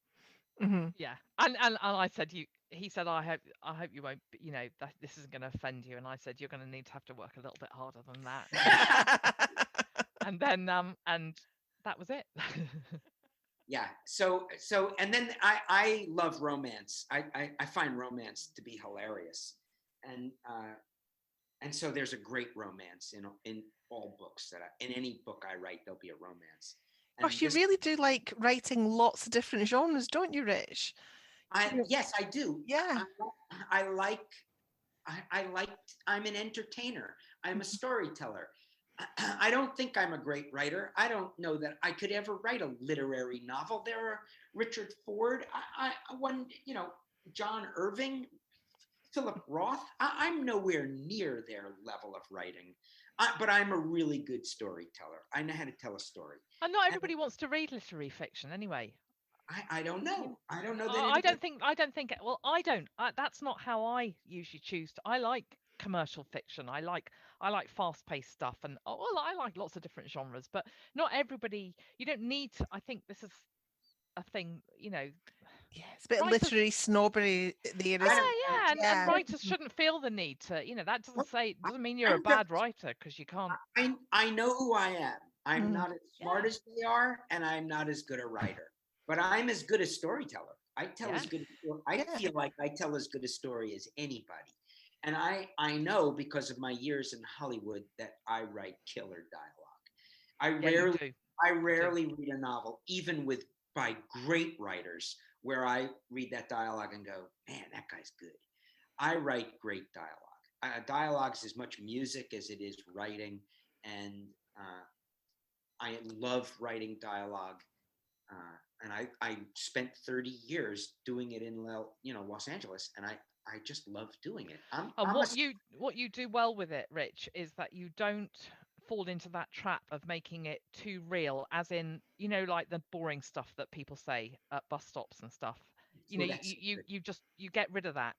Mhm. Yeah, and I said he said I hope you won't, that this isn't going to offend you, and I said you're going to need to have to work a little bit harder than that, and then and that was it. Yeah. So and then I love romance. I find romance to be hilarious, and so there's a great romance in all books in any book I write, there'll be a romance. And Gosh, you this, really do like writing lots of different genres, don't you, Rich? yes, I do. Yeah. I like, I like, I'm an entertainer. I'm a storyteller. I don't think I'm a great writer. I don't know that I could ever write a literary novel. There are Richard Ford, one, John Irving, Philip Roth. I'm nowhere near their level of writing, but I'm a really good storyteller. I know how to tell a story. And not And everybody wants to read literary fiction anyway. I don't know. I don't know that I anybody. don't think, well, I don't. That's not how I usually choose to. I like commercial fiction. I like fast-paced stuff, and well, I like lots of different genres, but not everybody. You don't need to. I think this is a thing, Yeah, it's a bit of writers. literary snobbery there, Yeah, I isn't don't. yeah, and Yeah. writers shouldn't feel the need to, that I, doesn't mean you're a I'm just, bad writer because you can't. I know who I am. I'm Mm. not as smart Yeah, as they are, and I'm not as good a writer, but I'm as good a storyteller. I tell yeah. as good. I Yeah. feel like I tell as good a story as anybody, and I know because of my years in Hollywood that I write killer dialogue. I Yeah, you rarely do. I You do. rarely read a novel, even with by great writers, where I read that dialogue and go, man, that guy's good. I write great dialogue. Dialogue is as much music as it is writing, and I love writing dialogue. And I spent 30 years doing it in Los Angeles, and I just love doing it. And I'm a what you do well with it, Rich, is that you don't fall into that trap of making it too real, as in, like the boring stuff that people say at bus stops and stuff. well, that's You get rid of that.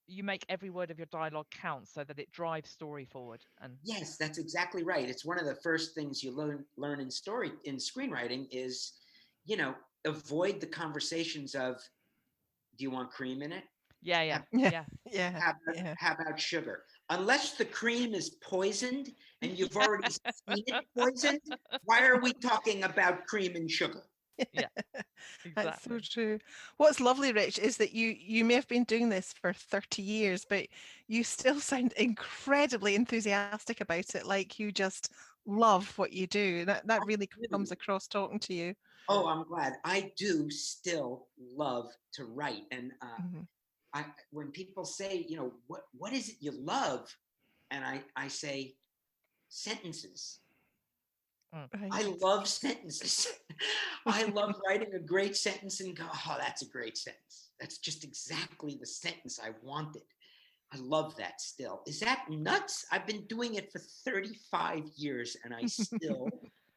You make every word of your dialogue count so that it drives story forward. And yes, that's exactly right. It's one of the first things you learn in screenwriting is, you know, avoid the conversations of, do you want cream in it? yeah, yeah, How, Yeah. yeah. Yeah. how, Yeah. how about sugar? Unless the cream is poisoned and you've already seen it poisoned, why are we talking about cream and sugar? Yeah, That's so exactly. true. What's lovely, Rich, is that you may have been doing this for 30 years, but you still sound incredibly enthusiastic about it, like you just love what you do. That I really do. comes across talking to you. Oh, I'm glad. I do still love to write. And Mhm. when people say, what is it you love? And I say sentences. Mm. Right. I love sentences. I love writing a great sentence and go, oh, that's a great sentence. That's just exactly the sentence I wanted. I love that still. Is that nuts? I've been doing it for 35 years and I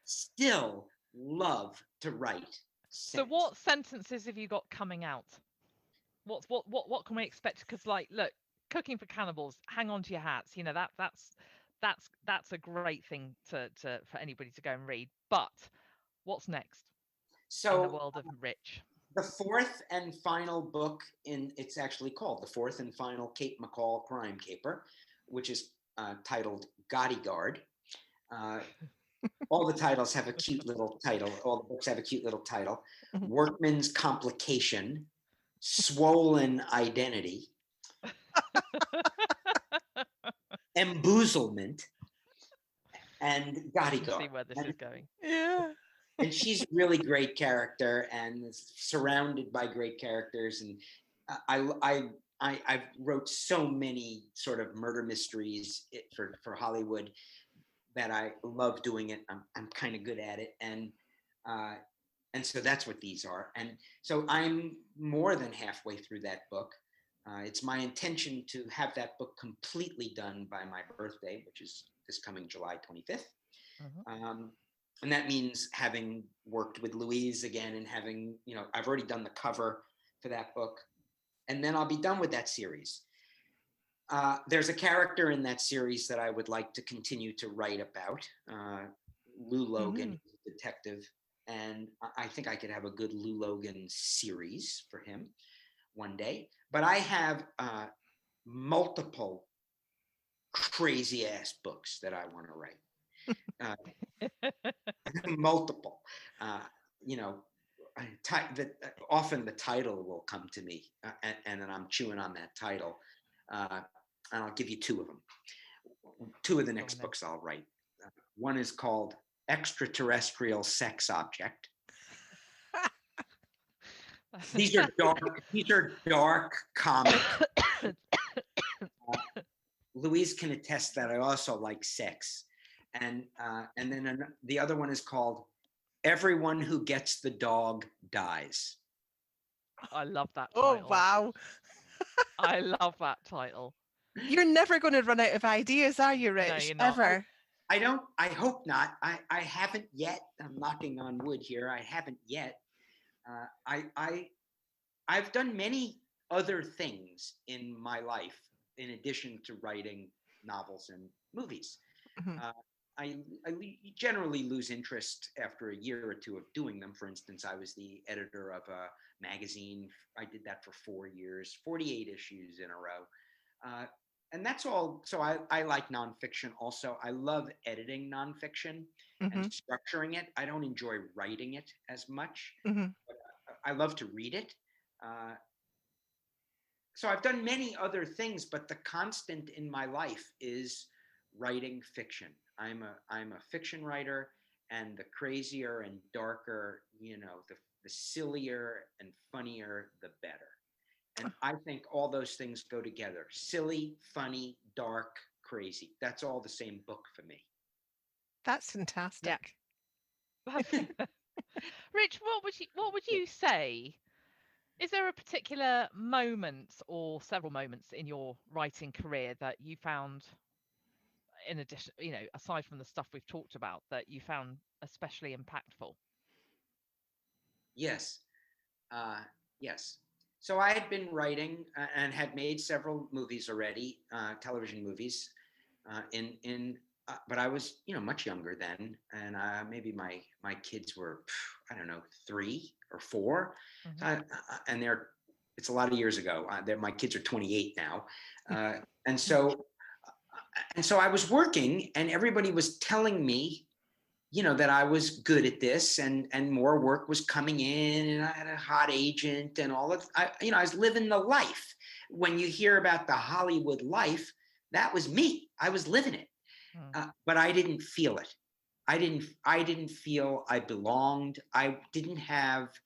still love to write So sentences. what sentences have you got coming out? What can we expect? Because, like, look, cooking for cannibals, hang on to your hats. That's a great thing to for anybody to go and read. But what's next in the So world of Rich? the fourth and final book it's actually called the fourth and final Kate McCall crime caper, which is titled Godyguard. Uh, all the titles have a cute little title. All the books have a cute little title. Mhm. Workman's Complication, Swollen Identity, Emboozlement, and I can Godyguard. see where this And, is going. Yeah. and she's a really great character and is surrounded by great characters. And I've wrote so many sort of murder mysteries for Hollywood that I love doing it. I'm kind of good at it. And so that's what these are. And so I'm more than halfway through that book. It's my intention to have that book completely done by my birthday, which is this coming July 25th. Mhm. And that means having worked with Louise again and having, I've already done the cover for that book. And then I'll be done with that series. There's a character in that series that I would like to continue to write about. Lou Logan, Mhm. detective, and I think I could have a good Lou Logan series for him one day. But I have multiple crazy ass books that I want to write. Multiple. Uh, you know, often the title will come to me, and then I'm chewing on that title, and I'll give you two of them. Two of the Go on next then. books I'll write. One is called extraterrestrial sex object. These are dark comic. Louise can attest that I also like sex. And then the other one is called Everyone Who Gets the Dog Dies. I love that Oh, title. wow. I love that title. You're never going to run out of ideas, are you, Rich? No, you're not. Ever. I hope not. I haven't yet. I'm knocking on wood here. I haven't yet. I've done many other things in my life in addition to writing novels and movies. Mhm. I generally lose interest after a year or two of doing them. For instance, I was the editor of a magazine. I did that for 4 years, 48 issues in a row. And that's all. So I like nonfiction also. I love editing nonfiction and Mhm. structuring it. I don't enjoy writing it as much. Mhm. I love to read it. So I've done many other things, but the constant in my life is writing fiction. I'm a fiction writer, and the crazier and darker, the sillier and funnier, the better. And I think all those things go together. Silly, funny, dark, crazy. That's all the same book for me. That's fantastic. Rich, what would you say? Is there a particular moment or several moments in your writing career that you found, in addition, aside from the stuff we've talked about, that you found especially impactful? Yes. Yes. So I had been writing and had made several movies already, television movies, but I was, much younger then, and maybe my kids were, I don't know, 3 or 4, Mhm. and it's a lot of years ago. My kids are 28 now, and so I was working, and everybody was telling me, that I was good at this, and more work was coming in, and I had a hot agent and all of, I was living the life. When you hear about the Hollywood life, that was me. I was living it, but I didn't feel it. I didn't feel I belonged. I didn't have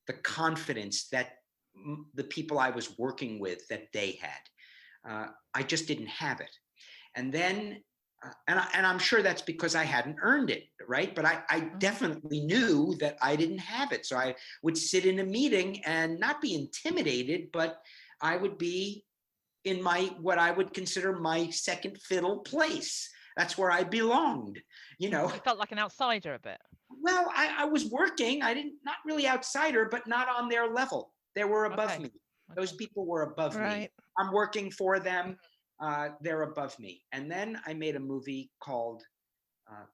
the confidence that the people I was working with that they had. I just didn't have it. And then and I'm sure that's because I hadn't earned it, right? But I definitely knew that I didn't have it. So I would sit in a meeting and not be intimidated, but I would be in what I would consider my second fiddle place. That's where I belonged, You felt like an outsider a bit. Well, I was working. Not really outsider, but not on their level. They were above me. Those people were above me. I'm working for them. They're above me. And then I made a movie called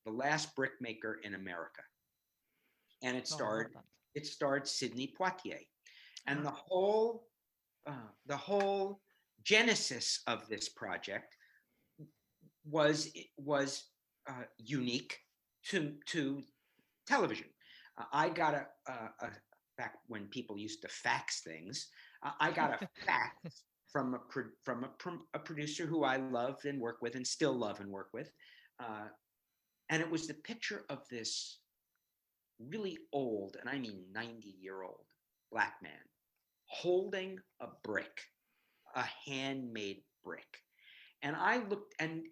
The Last Brickmaker in America. And it starred Sidney Poitier. And the whole genesis of this project was unique to television. I got back when people used to fax things. I got a fax from a producer who I loved and worked with, and still love and work with, and it was the picture of this really old, and I mean 90-year-old black man holding a brick, a handmade brick, and I looked, and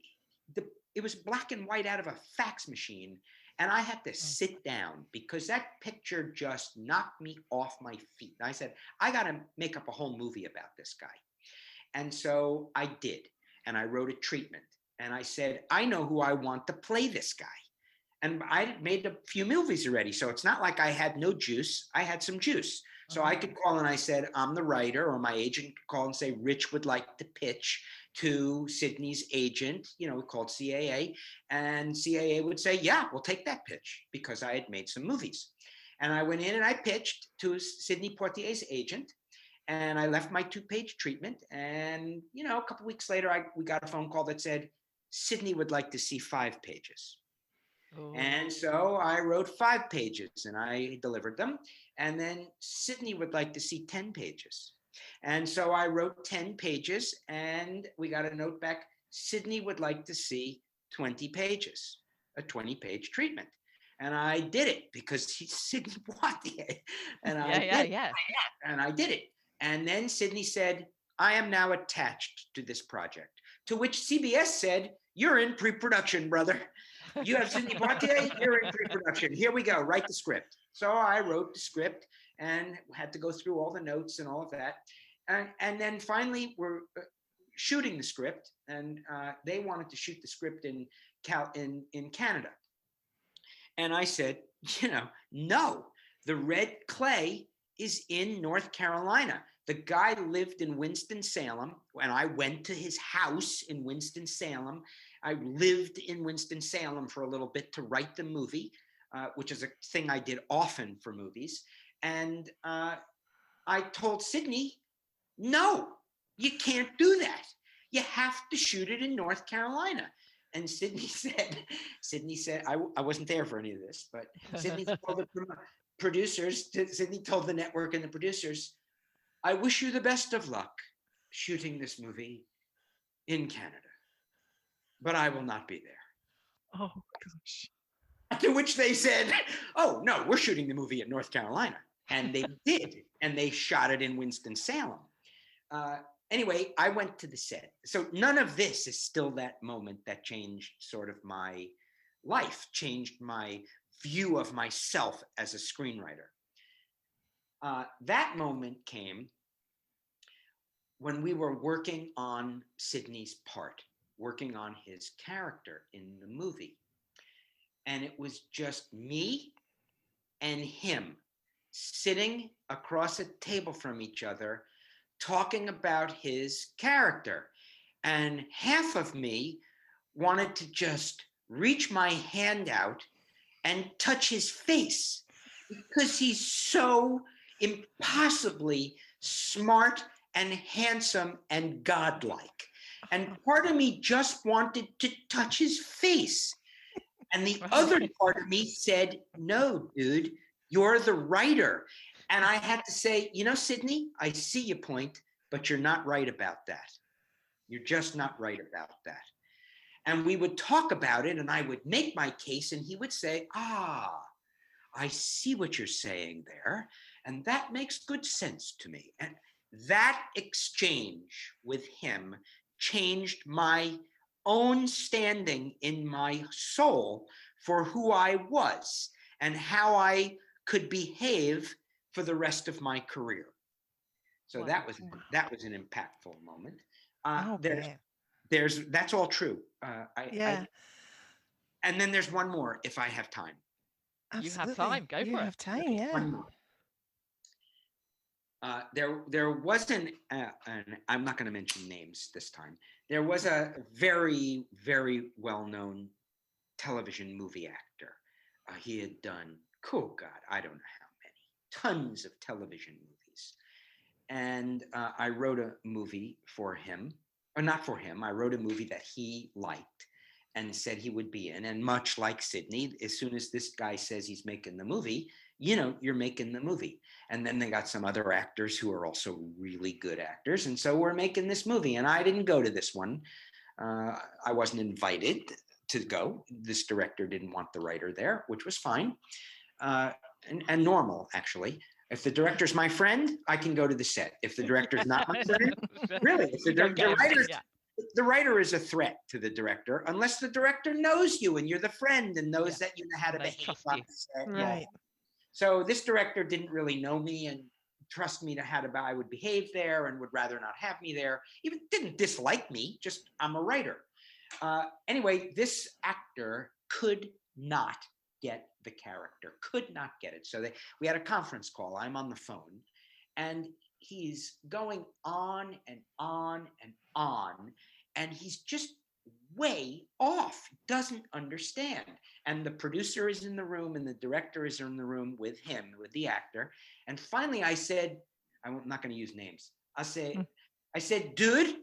it was black and white out of a fax machine. And I had to sit down because that picture just knocked me off my feet. And I said, I got to make up a whole movie about this guy. And so I did. And I wrote a treatment. And I said, I know who I want to play this guy. And I made a few movies already. So it's not like I had no juice. I had some juice. So I could call and I said, I'm the writer, or my agent could call and say, Rich would like to pitch to Sidney's agent, we called CAA, and CAA would say, yeah, we'll take that pitch, because I had made some movies. And I went in and I pitched to Sidney Poitier's agent, and I left my 2-page treatment. And, a couple weeks later, we got a phone call that said, Sidney would like to see 5 pages. And so I wrote 5 pages and I delivered them. And then Sidney would like to see 10 pages. And so I wrote 10 pages and we got a note back. Sidney would like to see 20 pages, a 20-page treatment. And I did it because he's Sidney Poitier. And I did it. And then Sidney said, I am now attached to this project. To which CBS said, you're in pre-production, brother. You have Sidney Poitier, you're in pre-production. Here we go, write the script. So I wrote the script and had to go through all the notes and all of that. And then finally we're shooting the script, and they wanted to shoot the script in Canada. And I said, no, the red clay is in North Carolina. The guy lived in Winston-Salem, and I went to his house in Winston-Salem. I lived in Winston-Salem for a little bit to write the movie, which is a thing I did often for movies. And I told Sidney, no, you can't do that. You have to shoot it in North Carolina. And Sidney said, I wasn't there for any of this, but Sidney told the producers, Sidney told the network and the producers, I wish you the best of luck shooting this movie in Canada, but I will not be there. Oh, gosh. To which they said, oh, no, we're shooting the movie in North Carolina. And they did, and they shot it in Winston-Salem. Anyway, I went to the set. So none of this is still that moment that changed sort of my life, changed my view of myself as a screenwriter. That moment came when we were working on Sidney's part, working on his character in the movie. And it was just me and him sitting across a table from each other, talking about his character. And half of me wanted to just reach my hand out and touch his face because he's so impossibly smart and handsome and godlike. And part of me just wanted to touch his face. And the other part of me said, no, dude, you're the writer. And I had to say, Sidney, I see your point, but you're not right about that. You're just not right about that. And we would talk about it, and I would make my case, and he would say, I see what you're saying there, and that makes good sense to me. And that exchange with him changed my own standing in my soul for who I was and how I could behave for the rest of my career. So Wow. that was an impactful moment. Okay. That's all true. Yeah. And then there's one more if I have time. You have Absolutely. time, go You for it. have time, yeah. One more. There was and I'm not going to mention names this time. There was a very, very well-known television movie actor. He had done, I don't know how many, tons of television movies. And I wrote a movie for him, or not for him. I wrote a movie that he liked and said he would be in. And much like Sidney, as soon as this guy says he's making the movie, you're making the movie. And then they got some other actors who are also really good actors. And so we're making this movie. And I didn't go to this one. I wasn't invited to go. This director didn't want the writer there, which was fine and normal, actually. If the director's my friend, I can go to the set. If the director's not my friend, really, if the writer is a threat to the director, unless the director knows you and you're the friend and knows that you know how to behave on the set. Right. So this director didn't really know me and trust me to how I would behave there and would rather not have me there. Even didn't dislike me, just I'm a writer. Anyway, this actor could not get the character, could not get it. So we had a conference call. I'm on the phone and he's going on and on and on. And he's just way off, doesn't understand. And the producer is in the room and the director is in the room with him, with the actor. And finally I said, I'm not going to use names. I said, dude,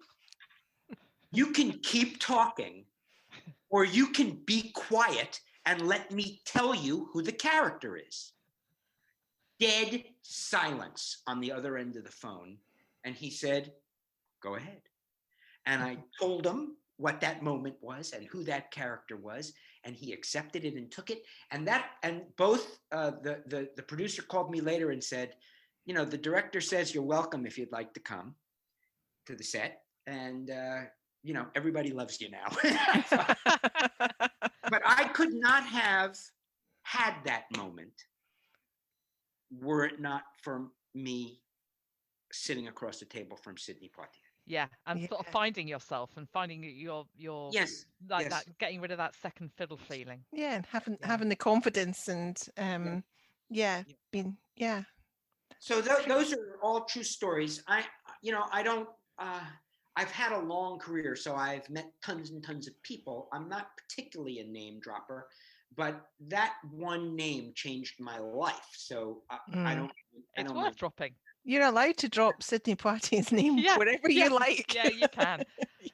you can keep talking or you can be quiet and let me tell you who the character is. Dead silence on the other end of the phone. And he said, go ahead. And I told him what that moment was and who that character was, and he accepted it and took it. And both the producer called me later and said, the director says you're welcome if you'd like to come to the set, and everybody loves you now. But I could not have had that moment were it not for me sitting across the table from Sidney Poitier. Yeah, and sort of finding yourself and finding your yes, like yes. that, getting rid of that second fiddle feeling. Yeah, and having the confidence and being So those are all true stories. I don't. I've had a long career, so I've met tons and tons of people. I'm not particularly a name dropper, but that one name changed my life. So I don't. It's worth dropping. You're allowed to drop Sidney Poitier's name wherever you like. Yeah, you can.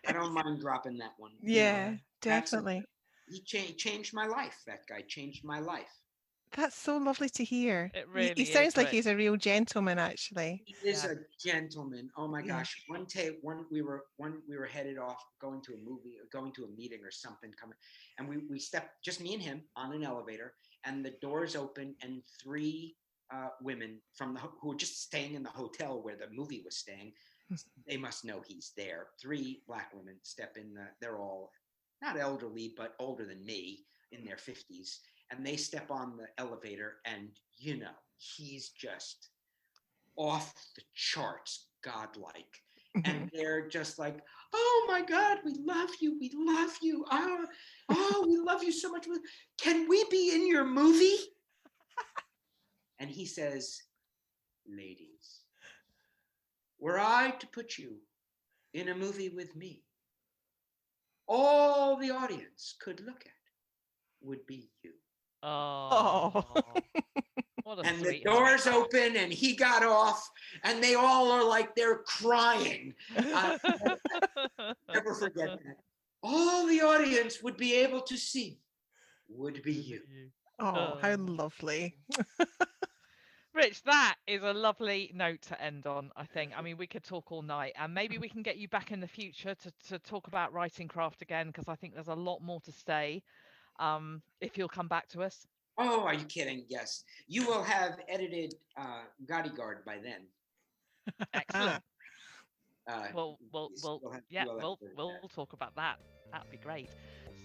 I don't mind dropping that one. Yeah, definitely. He changed my life. That guy changed my life. That's so lovely to hear. It really he sounds like he's a real gentleman, actually. He is a gentleman. Oh my gosh! One we were headed off, going to a movie, or going to a meeting or something coming, and we stepped, just me and him, on an elevator, and the doors open, and three women who were just staying in the hotel where the movie was staying. They must know he's there. Three Black women step in. They're all not elderly, but older than me, in their 50s. And they step on the elevator, and he's just off the charts, godlike. And they're just like, "Oh my God, we love you, we love you. Oh, we love you so much. Can we be in your movie?" And he says, "Ladies, were I to put you in a movie with me, all the audience could look at would be you." Oh. What a and sweetheart. the doors open, and he got off, and they all are like, they're crying. Never forget that. All the audience would be able to see would be you. Oh, how lovely. Rich, that is a lovely note to end on, I think. I mean, we could talk all night, and maybe we can get you back in the future to talk about writing craft again, because I think there's a lot more to say, if you'll come back to us. Oh, are you kidding? Yes. You will have edited Bodyguard by then. Excellent. We'll talk about that. That'd be great.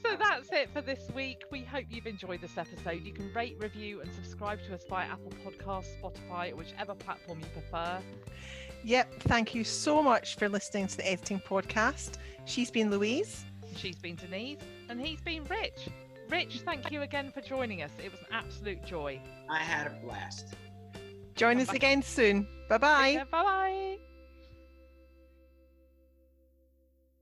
So that's it for this week. We hope you've enjoyed this episode. You can rate, review, and subscribe to us via Apple Podcasts, Spotify, or whichever platform you prefer. Yep. Thank you so much for listening to the Editing Podcast. She's been Louise. She's been Denise. And he's been Rich. Rich, thank you again for joining us. It was an absolute joy. I had a blast. Join us again soon. Bye-bye. Bye-bye.